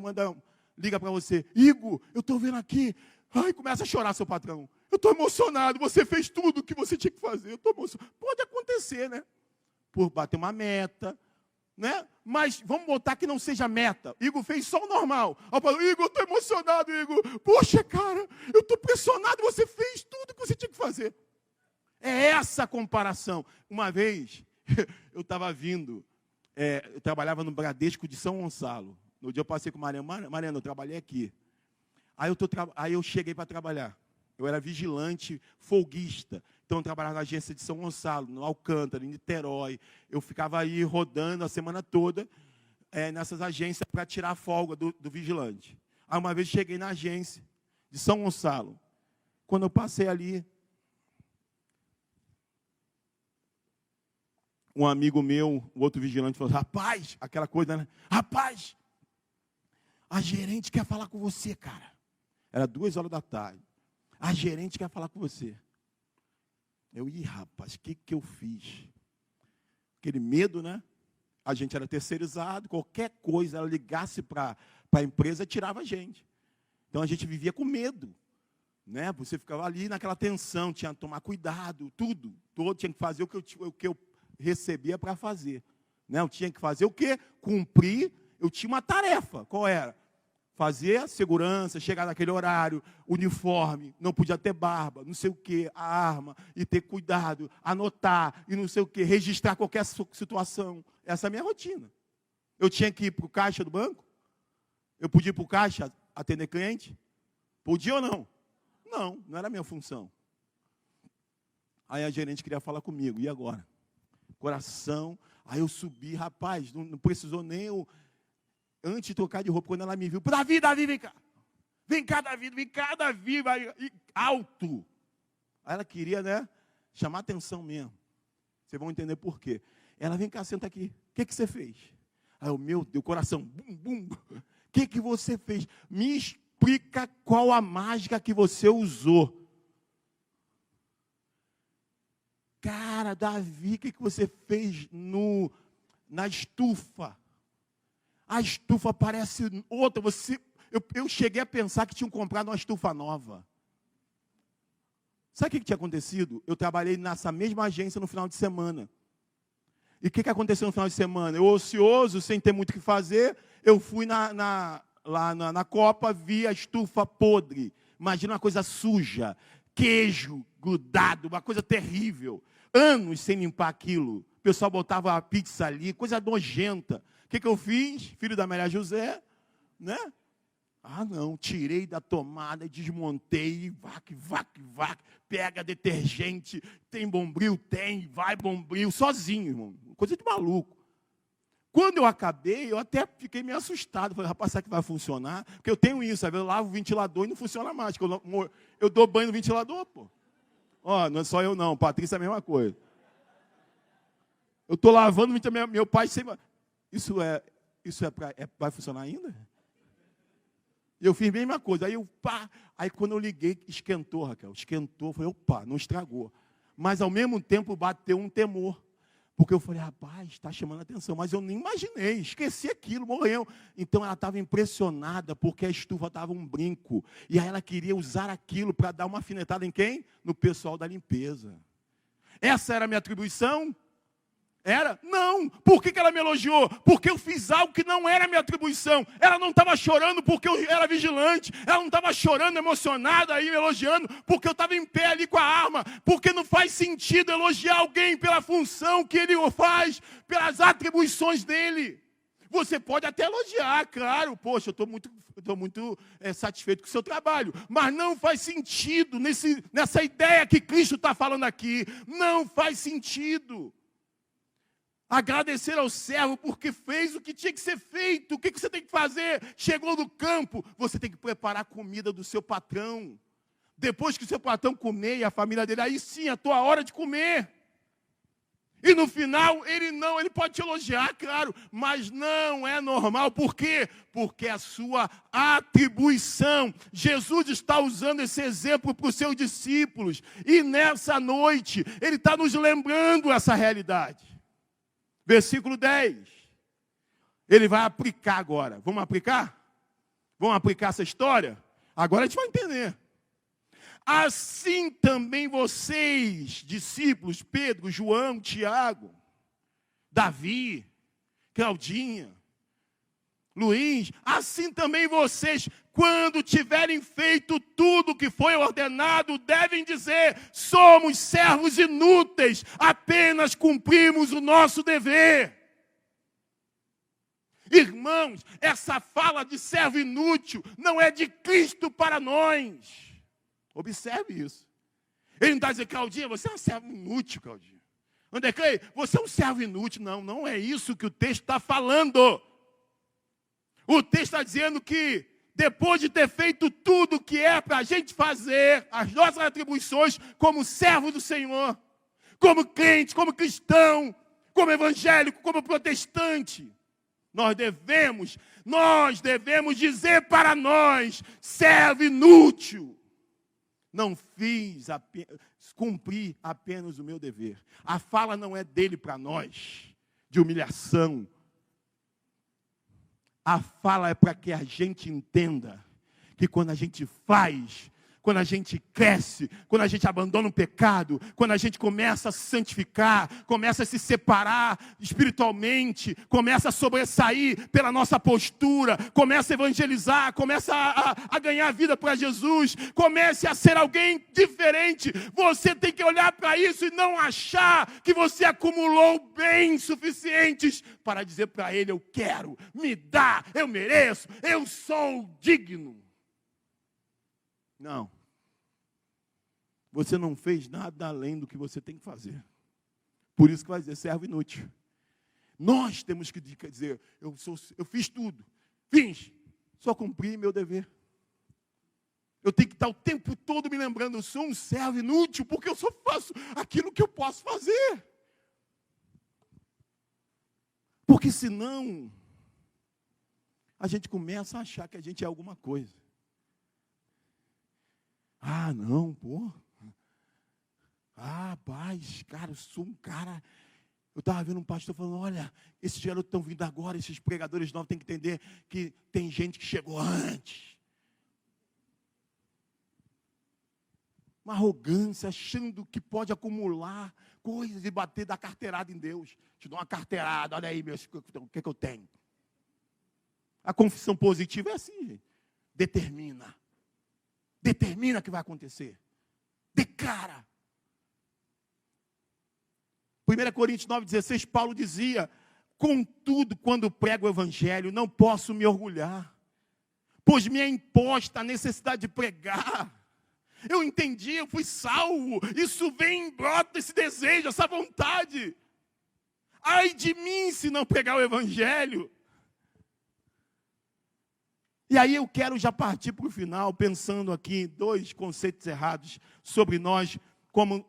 liga para você. Igor, eu estou vendo aqui. Ai, começa a chorar seu patrão. Eu estou emocionado, você fez tudo o que você tinha que fazer. Eu estou emocionado. Pode acontecer, né? Por bater uma meta, né? Mas vamos botar que não seja meta. Igor fez só o normal. Eu falo, Igor, eu estou emocionado, Igor. Poxa, cara, eu estou pressionado, você fez tudo o que você tinha que fazer. É essa a comparação. Uma vez, eu estava vindo, eu trabalhava no Bradesco de São Gonçalo. No dia eu passei com Mariana, Mariana, eu trabalhei aqui. Aí eu cheguei para trabalhar. Eu era vigilante, folguista. Então eu trabalhava na agência de São Gonçalo, no Alcântara, em Niterói. Eu ficava aí rodando a semana toda nessas agências para tirar a folga do vigilante. Aí uma vez cheguei na agência de São Gonçalo. Quando eu passei ali, um amigo meu, o outro vigilante, falou: rapaz, aquela coisa, né? Rapaz, a gerente quer falar com você, cara. Era 2 horas da tarde. A gerente quer falar com você. Rapaz, o que eu fiz? Aquele medo, né? A gente era terceirizado, qualquer coisa, ela ligasse para a empresa, tirava a gente. Então a gente vivia com medo, né? Você ficava ali naquela tensão, tinha que tomar cuidado, tudo. Todo tinha que fazer o que eu recebia para fazer. Né? Eu tinha que fazer o quê? Cumprir. Eu tinha uma tarefa. Qual era? Fazer a segurança, chegar naquele horário, uniforme, não podia ter barba, não sei o quê, a arma, e ter cuidado, anotar, e não sei o quê, registrar qualquer situação. Essa é a minha rotina. Eu tinha que ir para o caixa do banco? Eu podia ir para o caixa atender cliente? Podia ou não? Não, não era a minha função. Aí a gerente queria falar comigo, e agora? Coração, aí eu subi, rapaz, não precisou nem eu... Antes de trocar de roupa, quando ela me viu, Davi, vem cá. Vem cá, Davi, vai alto. Aí ela queria, né, chamar atenção mesmo. Vocês vão entender por quê. Ela, vem cá, senta aqui. O que você fez? Aí eu, meu Deus, coração, bum, bum. O que você fez? Me explica qual a mágica que você usou. Cara, Davi, o que você fez na estufa? A estufa parece outra. Eu cheguei a pensar que tinham comprado uma estufa nova. Sabe o que tinha acontecido? Eu trabalhei nessa mesma agência no final de semana. E o que aconteceu no final de semana? Eu, ocioso, sem ter muito o que fazer, eu fui lá na Copa, vi a estufa podre. Imagina uma coisa suja, queijo grudado, uma coisa terrível. Anos sem limpar aquilo. O pessoal botava a pizza ali, coisa nojenta. O que eu fiz? Filho da Maria José, né? Ah, não, tirei da tomada, desmontei, vac, pega detergente, tem bombril? Tem, vai bombril, sozinho, irmão. Coisa de maluco. Quando eu acabei, eu até fiquei meio assustado. Falei, rapaz, será que vai funcionar? Porque eu tenho isso, sabe? Eu lavo o ventilador e não funciona mais. Eu dou banho no ventilador, pô. Ó, não é só eu não, Patrícia é a mesma coisa. Eu estou lavando, meu pai sempre... vai funcionar ainda? Eu fiz a mesma coisa. Aí quando eu liguei, esquentou, Raquel. Esquentou, falei, opa, não estragou. Mas ao mesmo tempo bateu um temor. Porque eu falei, rapaz, está chamando a atenção. Mas eu nem imaginei, esqueci aquilo, morreu. Então ela estava impressionada porque a estufa estava um brinco. E aí ela queria usar aquilo para dar uma alfinetada em quem? No pessoal da limpeza. Essa era a minha atribuição? Era? Não. Por que ela me elogiou? Porque eu fiz algo que não era minha atribuição. Ela não estava chorando porque eu era vigilante. Ela não estava chorando, emocionada, aí me elogiando, porque eu estava em pé ali com a arma. Porque não faz sentido elogiar alguém pela função que ele faz, pelas atribuições dele. Você pode até elogiar, claro. Poxa, eu estou muito satisfeito com o seu trabalho. Mas não faz sentido nessa ideia que Cristo está falando aqui. Não faz sentido. Agradecer ao servo porque fez o que tinha que ser feito. O que você tem que fazer? Chegou no campo, você tem que preparar a comida do seu patrão. Depois que o seu patrão comer e a família dele, aí sim, é a tua hora de comer. E no final, ele pode te elogiar, claro, mas não é normal. Por quê? Porque é a sua atribuição. Jesus está usando esse exemplo para os seus discípulos. E nessa noite, ele está nos lembrando essa realidade. Versículo 10. Ele vai aplicar agora. Vamos aplicar? Vamos aplicar essa história? Agora a gente vai entender. Assim também vocês, discípulos, Pedro, João, Tiago, Davi, Claudinha, Luiz, assim também vocês, quando tiverem feito tudo o que foi ordenado, devem dizer, somos servos inúteis, apenas cumprimos o nosso dever. Irmãos, essa fala de servo inútil não é de Cristo para nós. Observe isso. Ele não está dizendo, Claudinha, você é um servo inútil, Claudinha. André Clay, você é um servo inútil. Não, não é isso que o texto está falando. O texto está dizendo que depois de ter feito tudo o que é para a gente fazer, as nossas atribuições como servo do Senhor, como crente, como cristão, como evangélico, como protestante, nós devemos dizer para nós, servo inútil, não cumpri apenas o meu dever. A fala não é dele para nós, de humilhação. A fala é para que a gente entenda que quando a gente faz, quando a gente cresce, quando a gente abandona o pecado, quando a gente começa a se santificar, começa a se separar espiritualmente, começa a sobressair pela nossa postura, começa a evangelizar, começa a ganhar vida para Jesus, comece a ser alguém diferente. Você tem que olhar para isso e não achar que você acumulou bens suficientes para dizer para Ele, eu quero, me dá, eu mereço, eu sou digno. Não. Você não fez nada além do que você tem que fazer. Por isso que vai dizer servo inútil. Nós temos que dizer, eu fiz tudo. Fiz. Só cumpri meu dever. Eu tenho que estar o tempo todo me lembrando, eu sou um servo inútil, porque eu só faço aquilo que eu posso fazer. Porque senão, a gente começa a achar que a gente é alguma coisa. Ah, não, pô. Ah, paz, cara, eu sou um cara... Eu estava vendo um pastor falando, olha, esses garotos estão vindo agora, esses pregadores novos têm que entender que tem gente que chegou antes. Uma arrogância, achando que pode acumular coisas e bater, dar carteirada em Deus. Te dou uma carteirada, olha aí, o que eu tenho. A confissão positiva é assim, gente. Determina. Determina que vai acontecer. Declara. 1 Coríntios 9,16, Paulo dizia, contudo, quando prego o evangelho, não posso me orgulhar, pois me é imposta a necessidade de pregar. Eu entendi, eu fui salvo, isso vem, brota esse desejo, essa vontade. Ai de mim se não pregar o evangelho. E aí eu quero já partir para o final, pensando aqui em 2 conceitos errados sobre nós, como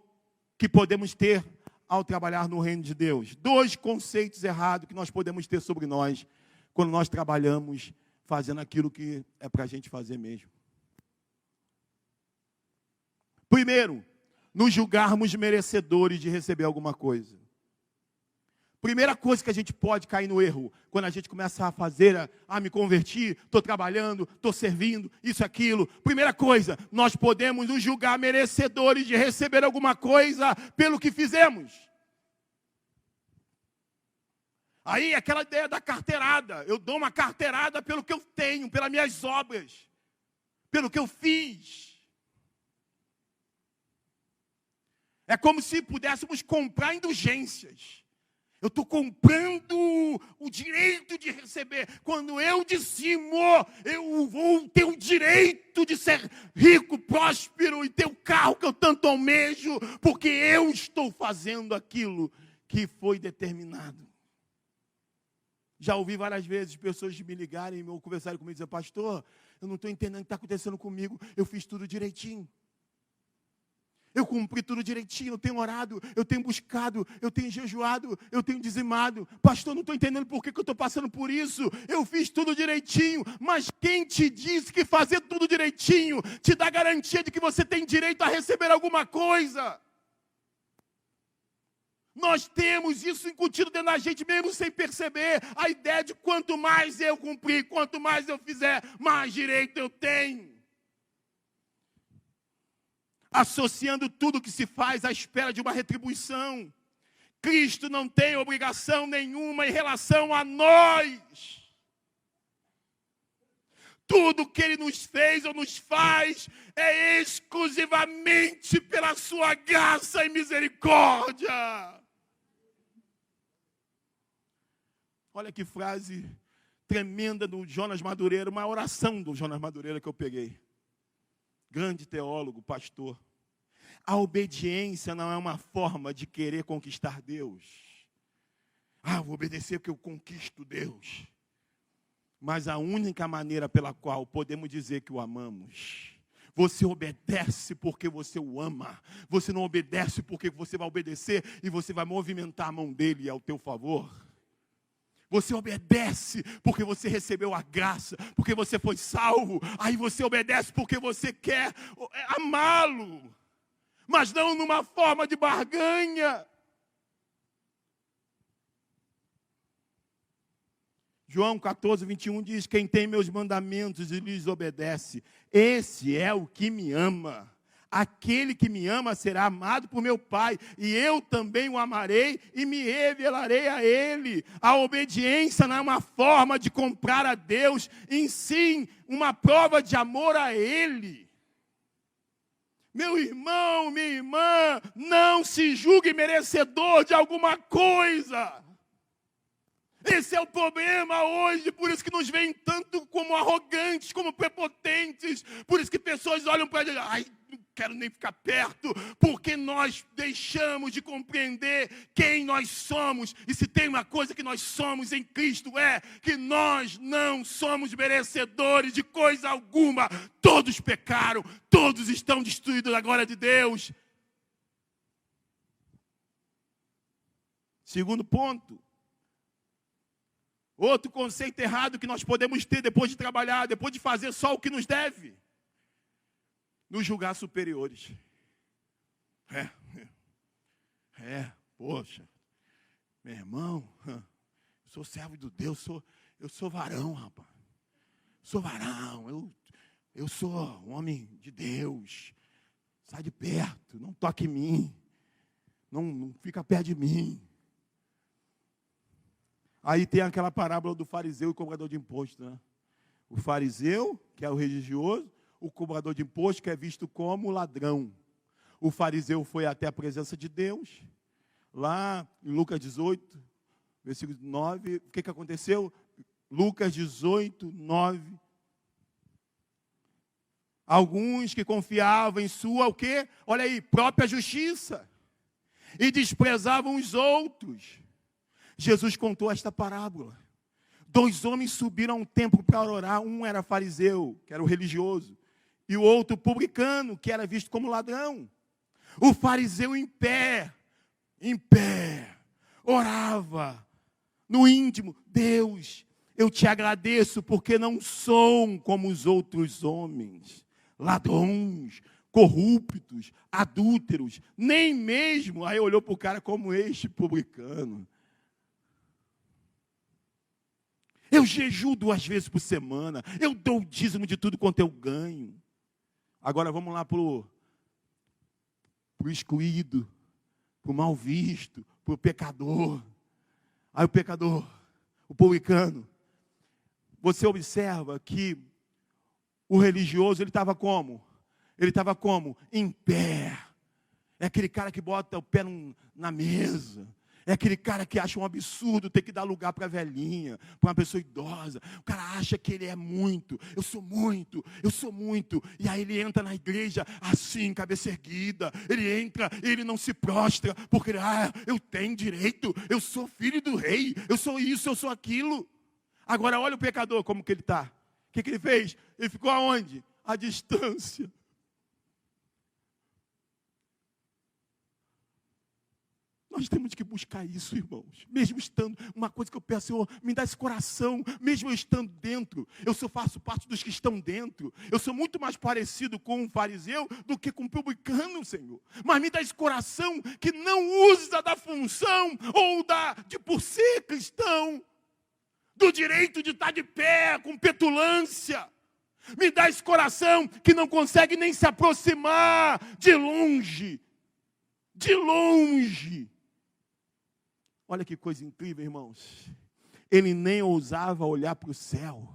que podemos ter ao trabalhar no reino de Deus. 2 conceitos errados que nós podemos ter sobre nós, quando nós trabalhamos fazendo aquilo que é para a gente fazer mesmo. Primeiro, nos julgarmos merecedores de receber alguma coisa. Primeira coisa que a gente pode cair no erro, quando a gente começa a fazer, me converti, estou trabalhando, estou servindo, isso, aquilo. Primeira coisa, nós podemos nos julgar merecedores de receber alguma coisa pelo que fizemos. Aí, aquela ideia da carteirada. Eu dou uma carteirada pelo que eu tenho, pelas minhas obras, pelo que eu fiz. É como se pudéssemos comprar indulgências. Eu estou comprando o direito de receber. Quando eu dizimo, eu vou ter o direito de ser rico, próspero e ter o carro que eu tanto almejo, porque eu estou fazendo aquilo que foi determinado. Já ouvi várias vezes pessoas me ligarem ou conversarem comigo e dizer, pastor, eu não estou entendendo o que está acontecendo comigo, eu fiz tudo direitinho. Eu cumpri tudo direitinho, eu tenho orado, eu tenho buscado, eu tenho jejuado, eu tenho dizimado. Pastor, não estou entendendo por que eu estou passando por isso. Eu fiz tudo direitinho, mas quem te disse que fazer tudo direitinho te dá garantia de que você tem direito a receber alguma coisa? Nós temos isso incutido dentro da gente mesmo sem perceber. A ideia de quanto mais eu cumprir, quanto mais eu fizer, mais direito eu tenho. Associando tudo que se faz à espera de uma retribuição. Cristo não tem obrigação nenhuma em relação a nós. Tudo que Ele nos fez ou nos faz é exclusivamente pela sua graça e misericórdia. Olha que frase tremenda do Jonas Madureira, uma oração do Jonas Madureira que eu peguei. Grande teólogo, pastor. A obediência não é uma forma de querer conquistar Deus. Vou obedecer porque eu conquisto Deus. Mas a única maneira pela qual podemos dizer que o amamos. Você obedece porque você o ama. Você não obedece porque você vai obedecer e você vai movimentar a mão dele ao teu favor. Você obedece porque você recebeu a graça, porque você foi salvo. Aí você obedece porque você quer amá-lo. Mas não numa forma de barganha. João 14, 21 diz, quem tem meus mandamentos e lhes obedece, esse é o que me ama. Aquele que me ama será amado por meu Pai, e eu também o amarei e me revelarei a ele. A obediência não é uma forma de comprar a Deus, em si, uma prova de amor a ele. Meu irmão, minha irmã, não se julgue merecedor de alguma coisa. Esse é o problema hoje, por isso que nos veem tanto como arrogantes, como prepotentes, por isso que pessoas olham para ele, não quero nem ficar perto, porque nós deixamos de compreender quem nós somos, e se tem uma coisa que nós somos em Cristo é que nós não somos merecedores de coisa alguma, todos pecaram, todos estão destruídos da glória de Deus. Segundo ponto, outro conceito errado que nós podemos ter depois de trabalhar, depois de fazer só o que nos deve. Nos julgar superiores. Poxa, meu irmão, eu sou servo de Deus, eu sou varão, rapaz. Sou varão, eu sou um homem de Deus. Sai de perto, não toque em mim. Não fica perto de mim. Aí tem aquela parábola do fariseu e cobrador de imposto, né? O fariseu, que é o religioso, o cobrador de imposto, que é visto como ladrão. O fariseu foi até a presença de Deus, lá em Lucas 18, versículo 9. O que aconteceu? Lucas 18, 9. Alguns que confiavam em sua, o quê? Olha aí, própria justiça. E desprezavam os outros. Jesus contou esta parábola. 2 homens subiram a um templo para orar. Um era fariseu, que era o religioso. E o outro publicano, que era visto como ladrão. O fariseu em pé, orava no íntimo. Deus, eu te agradeço porque não sou como os outros homens. Ladrões, corruptos, adúlteros. Nem mesmo, aí olhou para o cara como este publicano. Eu jejuo 2 vezes por semana. Eu dou o dízimo de tudo quanto eu ganho. Agora vamos lá para o excluído, para o mal visto, para o pecador. Aí o pecador, o publicano. Você observa que o religioso, ele estava como? Ele estava como? Em pé. É aquele cara que bota o pé na mesa. É aquele cara que acha um absurdo ter que dar lugar para a velhinha, para uma pessoa idosa. O cara acha que ele é muito, eu sou muito. E aí ele entra na igreja assim, cabeça erguida. Ele entra, ele não se prostra, porque eu tenho direito, eu sou filho do rei, eu sou isso, eu sou aquilo. Agora olha o pecador como que ele está. O que ele fez? Ele ficou aonde? À distância. Nós temos que buscar isso, irmãos. Mesmo estando, uma coisa que eu peço, Senhor, me dá esse coração, mesmo eu estando dentro. Faço parte dos que estão dentro. Eu sou muito mais parecido com um fariseu do que com um publicano, Senhor. Mas me dá esse coração que não usa da função ou de por ser cristão, do direito de estar de pé, com petulância. Me dá esse coração que não consegue nem se aproximar de longe. De longe. Olha que coisa incrível, irmãos. Ele nem ousava olhar para o céu.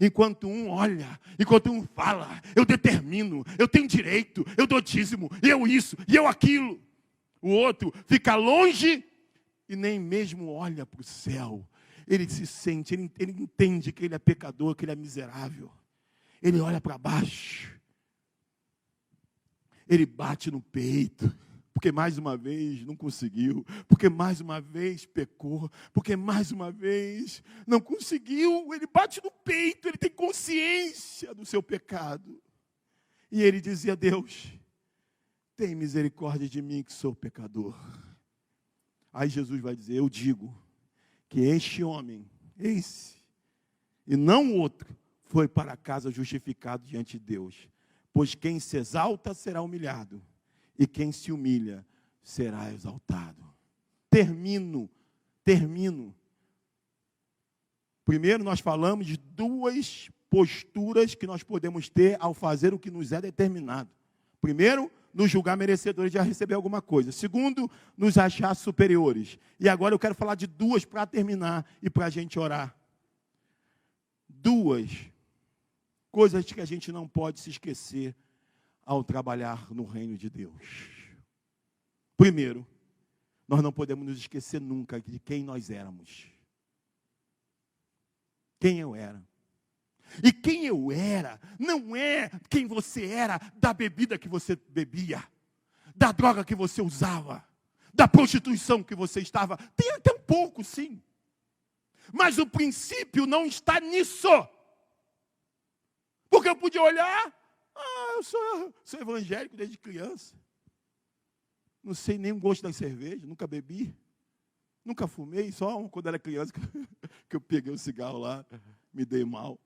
Enquanto um olha, enquanto um fala, eu determino, eu tenho direito, eu dou dízimo, eu isso, e eu aquilo. O outro fica longe e nem mesmo olha para o céu. Ele se sente, ele entende que ele é pecador, que ele é miserável. Ele olha para baixo. Ele bate no peito. Porque mais uma vez não conseguiu. Porque mais uma vez pecou. Porque mais uma vez não conseguiu. Ele bate no peito. Ele tem consciência do seu pecado. E ele dizia: Deus, tem misericórdia de mim que sou pecador. Aí Jesus vai dizer: eu digo que este homem, esse, e não o outro, foi para casa justificado diante de Deus. Pois quem se exalta será humilhado, e quem se humilha será exaltado. Termino. Primeiro nós falamos de duas posturas que nós podemos ter ao fazer o que nos é determinado. Primeiro, nos julgar merecedores de receber alguma coisa. Segundo, nos achar superiores. E agora eu quero falar de duas para terminar e para a gente orar. Duas coisas que a gente não pode se esquecer ao trabalhar no reino de Deus. Primeiro, nós não podemos nos esquecer nunca de quem nós éramos. Quem eu era. E quem eu era não é quem você era da bebida que você bebia, da droga que você usava, da prostituição que você estava. Tem até um pouco, sim. Mas o princípio não está nisso. Porque eu podia olhar, eu sou evangélico desde criança. Não sei nem o gosto da cerveja, nunca bebi. Nunca fumei, só quando era criança que eu peguei o cigarro lá, me dei mal.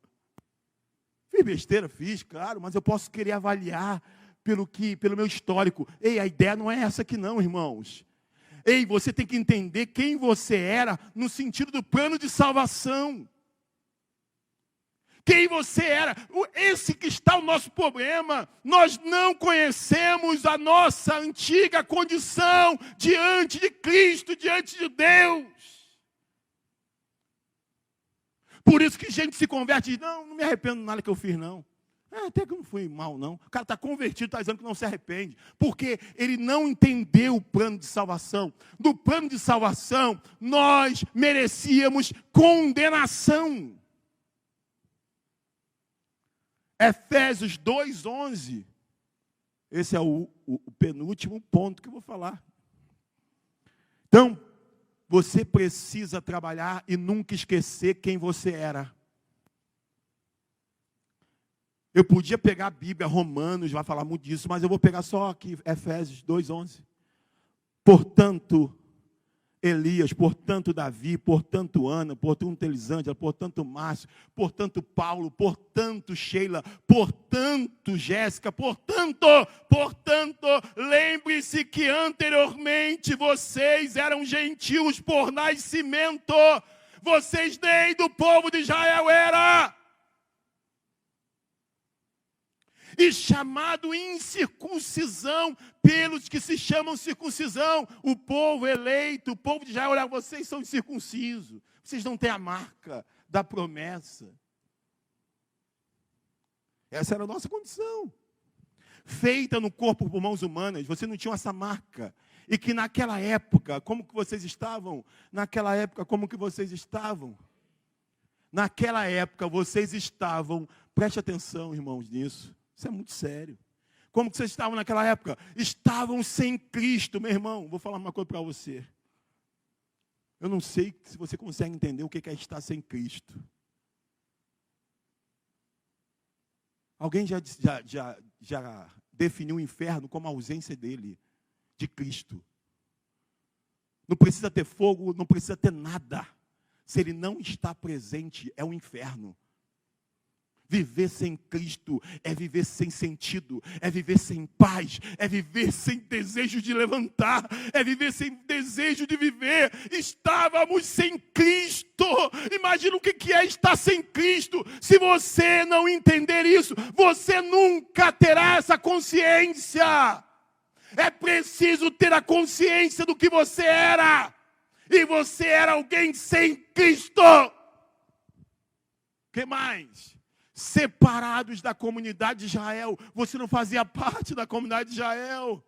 Fiz besteira, fiz, claro, mas eu posso querer avaliar pelo meu histórico. Ei, a ideia não é essa aqui não, irmãos. Ei, você tem que entender quem você era no sentido do plano de salvação. Quem você era. Esse que está o nosso problema. Nós não conhecemos a nossa antiga condição diante de Cristo, diante de Deus. Por isso que gente se converte e diz: não me arrependo de nada que eu fiz, não. Até que eu não fui mal, não. O cara está convertido, está dizendo que não se arrepende. Porque ele não entendeu o plano de salvação. Do plano de salvação, nós merecíamos condenação. Efésios 2:11. Esse é o penúltimo ponto que eu vou falar. Então, você precisa trabalhar e nunca esquecer quem você era. Eu podia pegar a Bíblia, Romanos, vai falar muito disso, mas eu vou pegar só aqui, Efésios 2:11. Portanto, Elias, portanto Davi, portanto Ana, portanto Elisângela, portanto Márcio, portanto Paulo, portanto Sheila, portanto Jéssica, portanto, lembre-se que anteriormente vocês eram gentios por nascimento, vocês nem do povo de Israel eram. E chamado incircuncisão pelos que se chamam circuncisão. O povo eleito, o povo de Israel, olha, vocês são incircuncisos. Vocês não têm a marca da promessa. Essa era a nossa condição. Feita no corpo por mãos humanas, vocês não tinham essa marca. E que naquela época, como que vocês estavam? Naquela época, como que vocês estavam? Naquela época, vocês estavam, preste atenção, irmãos, nisso. Isso é muito sério. Como que vocês estavam naquela época? Estavam sem Cristo, meu irmão. Vou falar uma coisa para você. Eu não sei se você consegue entender o que é estar sem Cristo. Alguém já definiu o inferno como a ausência dele, de Cristo. Não precisa ter fogo, não precisa ter nada. Se ele não está presente, é um inferno. Viver sem Cristo é viver sem sentido, é viver sem paz, é viver sem desejo de levantar, é viver sem desejo de viver. Estávamos sem Cristo. Imagina o que é estar sem Cristo. Se você não entender isso, você nunca terá essa consciência. É preciso ter a consciência do que você era. E você era alguém sem Cristo. O que mais? Separados da comunidade de Israel. Você não fazia parte da comunidade de Israel.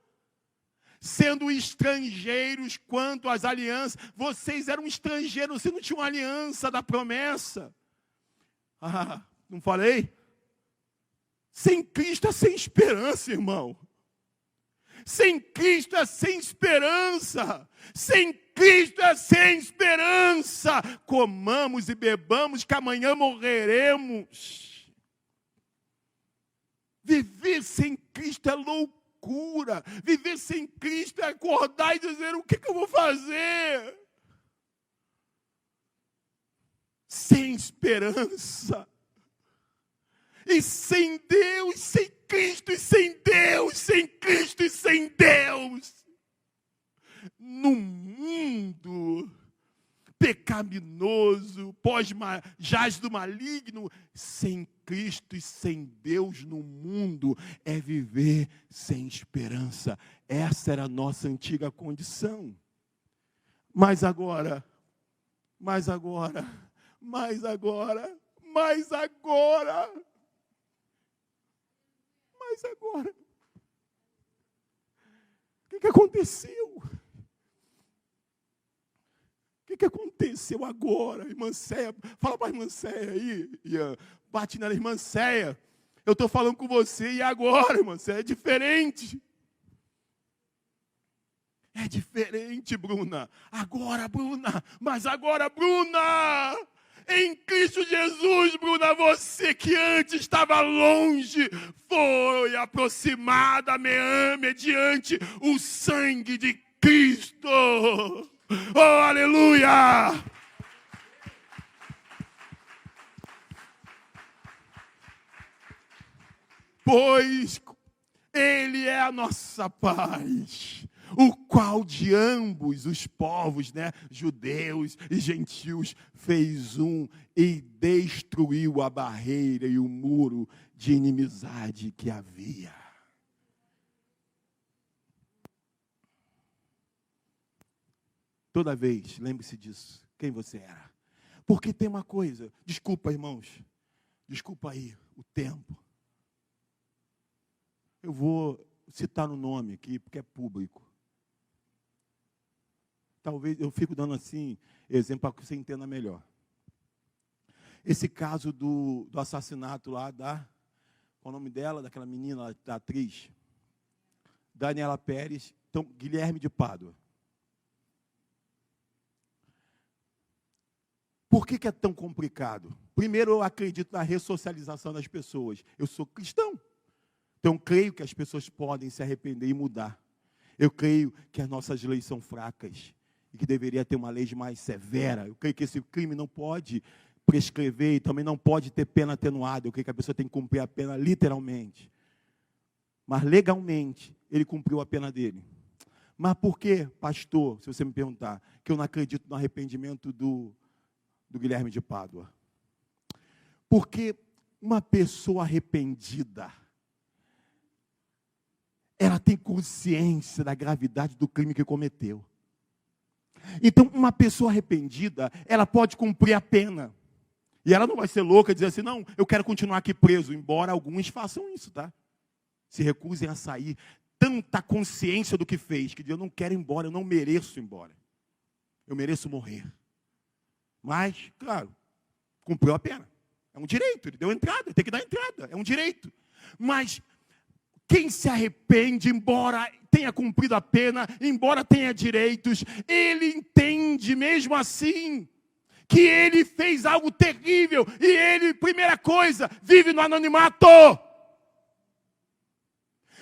sendo estrangeiros quanto às alianças. Vocês eram estrangeiros, vocês não tinham aliança da promessa. Não falei? Sem Cristo é sem esperança, irmão. Sem Cristo é sem esperança. Sem Cristo é sem esperança. Comamos e bebamos, que amanhã morreremos. Viver sem Cristo é loucura. Viver sem Cristo é acordar e dizer: o que eu vou fazer? Sem esperança. E sem Deus, sem Cristo e sem Deus, sem Cristo e sem Deus. No mundo pecaminoso, jaz do maligno, sem Cristo e sem Deus no mundo, é viver sem esperança. Essa era a nossa antiga condição. Mas agora, o que aconteceu? O que aconteceu agora, irmã Céia? Fala para a irmã Céia aí, Ian. Bate na irmã Céia. Eu estou falando com você, e agora, irmã Céia? É diferente. É diferente, Bruna. Agora, Bruna. Mas agora, Bruna. Em Cristo Jesus, Bruna, você que antes estava longe, foi aproximada mediante o sangue de Cristo. Oh, aleluia! Pois Ele é a nossa paz, o qual de ambos os povos, judeus e gentios, fez um e destruiu a barreira e o muro de inimizade que havia. Toda vez, lembre-se disso, quem você era. Porque tem uma coisa, desculpa, irmãos, desculpa aí o tempo. Eu vou citar o nome aqui, porque é público. Talvez eu fico dando assim, exemplo para que você entenda melhor. Esse caso do assassinato lá qual é o nome dela, daquela menina, da atriz, Daniela Pérez, então, Guilherme de Pádua. Por que é tão complicado? Primeiro, eu acredito na ressocialização das pessoas. Eu sou cristão. Então, creio que as pessoas podem se arrepender e mudar. Eu creio que as nossas leis são fracas e que deveria ter uma lei mais severa. Eu creio que esse crime não pode prescrever e também não pode ter pena atenuada. Eu creio que a pessoa tem que cumprir a pena literalmente. Mas legalmente, ele cumpriu a pena dele. Mas por que, pastor, se você me perguntar, que eu não acredito no arrependimento do Guilherme de Pádua? Porque uma pessoa arrependida, ela tem consciência da gravidade do crime que cometeu. Então, uma pessoa arrependida, ela pode cumprir a pena. E ela não vai ser louca e dizer assim: não, eu quero continuar aqui preso. Embora alguns façam isso, tá? Se recusem a sair. Tanta consciência do que fez, que diz: eu não quero ir embora, eu não mereço ir embora. Eu mereço morrer. Mas, claro, cumpriu a pena. É um direito, ele deu entrada, tem que dar entrada, é um direito. Mas quem se arrepende, embora tenha cumprido a pena, embora tenha direitos, ele entende mesmo assim que ele fez algo terrível e ele, primeira coisa, vive no anonimato.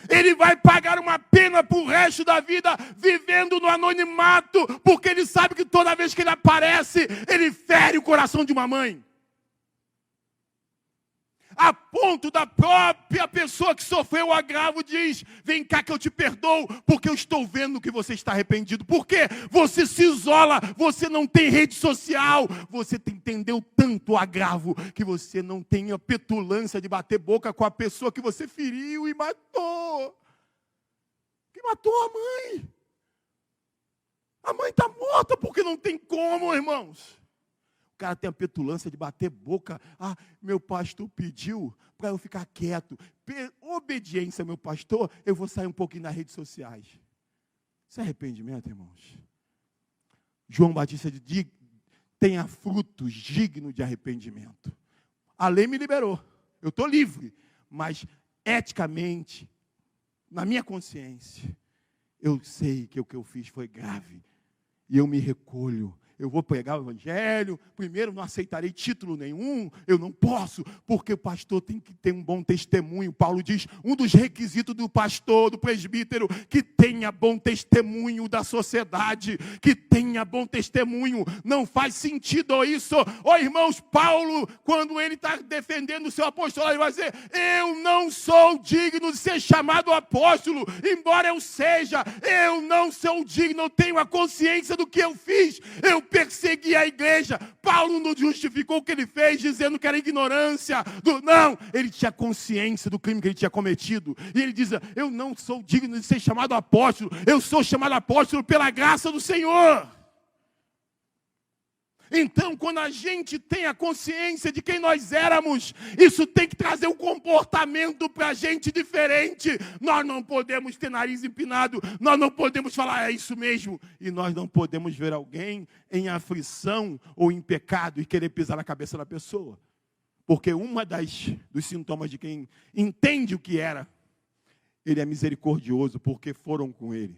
Ele vai pagar uma pena para o resto da vida vivendo no anonimato, porque ele sabe que toda vez que ele aparece, ele fere o coração de uma mãe. A ponto da própria pessoa que sofreu o agravo diz: vem cá que eu te perdoo, porque eu estou vendo que você está arrependido. Por quê? Você se isola, você não tem rede social, você entendeu tanto o agravo que você não tem a petulância de bater boca com a pessoa que você feriu e matou. Que matou a mãe. A mãe está morta porque não tem como, irmãos. O cara tem a petulância de bater boca. Ah, meu pastor pediu para eu ficar quieto. Obediência, meu pastor, eu vou sair um pouquinho nas redes sociais. Isso é arrependimento, irmãos. João Batista diz, tenha frutos dignos de arrependimento. A lei me liberou, eu estou livre, mas eticamente, na minha consciência, eu sei que o que eu fiz foi grave, e eu me recolho. Eu vou pregar o evangelho, primeiro não aceitarei título nenhum, eu não posso, porque o pastor tem que ter um bom testemunho. Paulo diz, um dos requisitos do pastor, do presbítero, que tenha bom testemunho da sociedade, que tenha bom testemunho. Não faz sentido isso. Irmãos, Paulo, quando ele está defendendo o seu apostolado, ele vai dizer, eu não sou digno de ser chamado apóstolo, embora eu seja, eu não sou digno, eu tenho a consciência do que eu fiz, eu persegui a igreja. Paulo não justificou o que ele fez, dizendo que era ignorância. Não, ele tinha consciência do crime que ele tinha cometido. E ele diz, eu não sou digno de ser chamado apóstolo, eu sou chamado apóstolo pela graça do Senhor. Então, quando a gente tem a consciência de quem nós éramos, isso tem que trazer um comportamento para a gente diferente. Nós não podemos ter nariz empinado, nós não podemos falar, é isso mesmo. E nós não podemos ver alguém em aflição ou em pecado e querer pisar na cabeça da pessoa. Porque dos sintomas de quem entende o que era, ele é misericordioso porque foram com ele.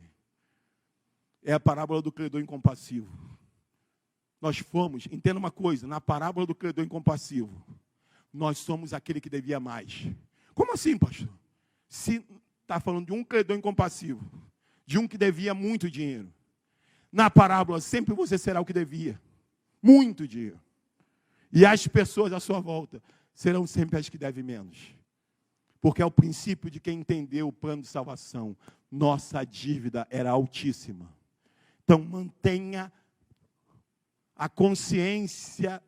É a parábola do credor incompassivo. Nós fomos, entenda uma coisa, na parábola do credor incompassivo, nós somos aquele que devia mais. Como assim, pastor? Se está falando de um credor incompassivo, de um que devia muito dinheiro. Na parábola, sempre você será o que devia. Muito dinheiro. E as pessoas à sua volta serão sempre as que devem menos. Porque é o princípio de quem entendeu o plano de salvação. Nossa dívida era altíssima. Então, mantenha a consciência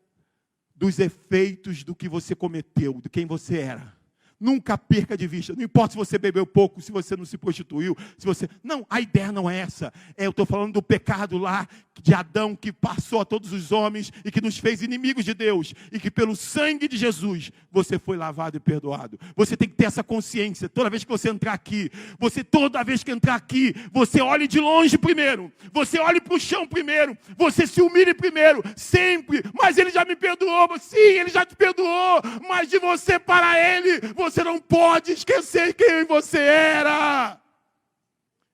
dos efeitos do que você cometeu, de quem você era. Nunca perca de vista. Não importa se você bebeu pouco, se você não se prostituiu, se você... Não, a ideia não é essa. Eu estou falando do pecado lá de Adão, que passou a todos os homens e que nos fez inimigos de Deus. E que pelo sangue de Jesus, você foi lavado e perdoado. Você tem que ter essa consciência. Toda vez que você entrar aqui, toda vez que entrar aqui, você olhe de longe primeiro. Você olhe para o chão primeiro. Você se humilhe primeiro. Sempre. Mas ele já me perdoou. Sim, ele já te perdoou. Mas de você para ele, você não pode esquecer quem você era.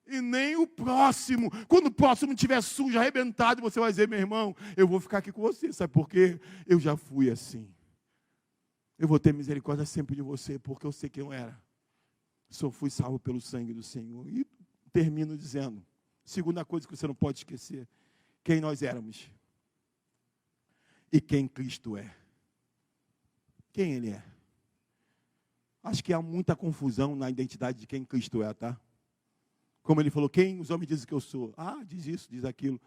E nem o próximo. Quando o próximo estiver sujo, arrebentado, você vai dizer, meu irmão, eu vou ficar aqui com você. Sabe por quê? Eu já fui assim. Eu vou ter misericórdia sempre de você, porque eu sei quem eu era. Só fui salvo pelo sangue do Senhor. E termino dizendo, segunda coisa que você não pode esquecer, quem nós éramos. E quem Cristo é. Quem Ele é. Acho que há muita confusão na identidade de quem Cristo é, tá? Como ele falou, quem os homens dizem que eu sou? Ah, diz isso, diz aquilo.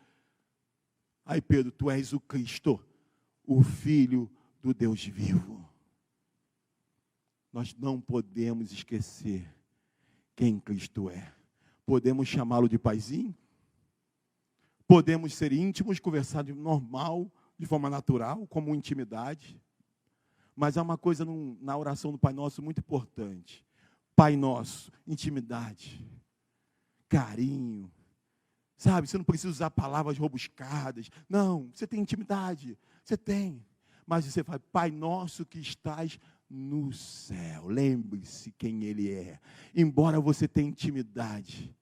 Aí Pedro, tu és o Cristo, o Filho do Deus vivo. Nós não podemos esquecer quem Cristo é. Podemos chamá-lo de paizinho? Podemos ser íntimos, conversar de normal, de forma natural, como intimidade. Mas há uma coisa na oração do Pai Nosso muito importante. Pai Nosso, intimidade, carinho. Sabe, você não precisa usar palavras rebuscadas. Não, você tem intimidade, você tem. Mas você fala, Pai Nosso que estás no céu. Lembre-se quem Ele é. Embora você tenha intimidade,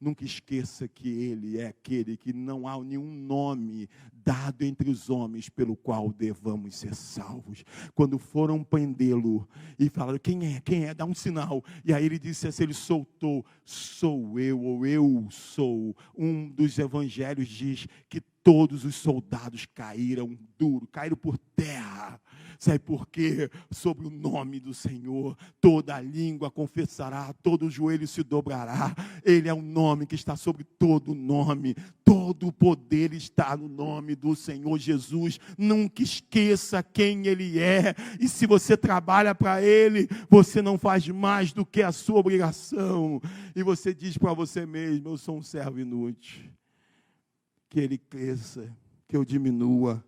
nunca esqueça que Ele é aquele que não há nenhum nome dado entre os homens pelo qual devamos ser salvos. Quando foram prendê-lo e falaram, quem é? Quem é? Dá um sinal. E aí ele disse assim, ele soltou, sou eu, ou eu sou. Um dos evangelhos diz que todos os soldados caíram por terra. Sabe por quê? Sobre o nome do Senhor, toda a língua confessará, todo o joelho se dobrará. Ele é o nome que está sobre todo nome. Todo o poder está no nome do Senhor Jesus. Nunca esqueça quem Ele é. E se você trabalha para Ele, você não faz mais do que a sua obrigação. E você diz para você mesmo, eu sou um servo inútil. Que Ele cresça, que eu diminua.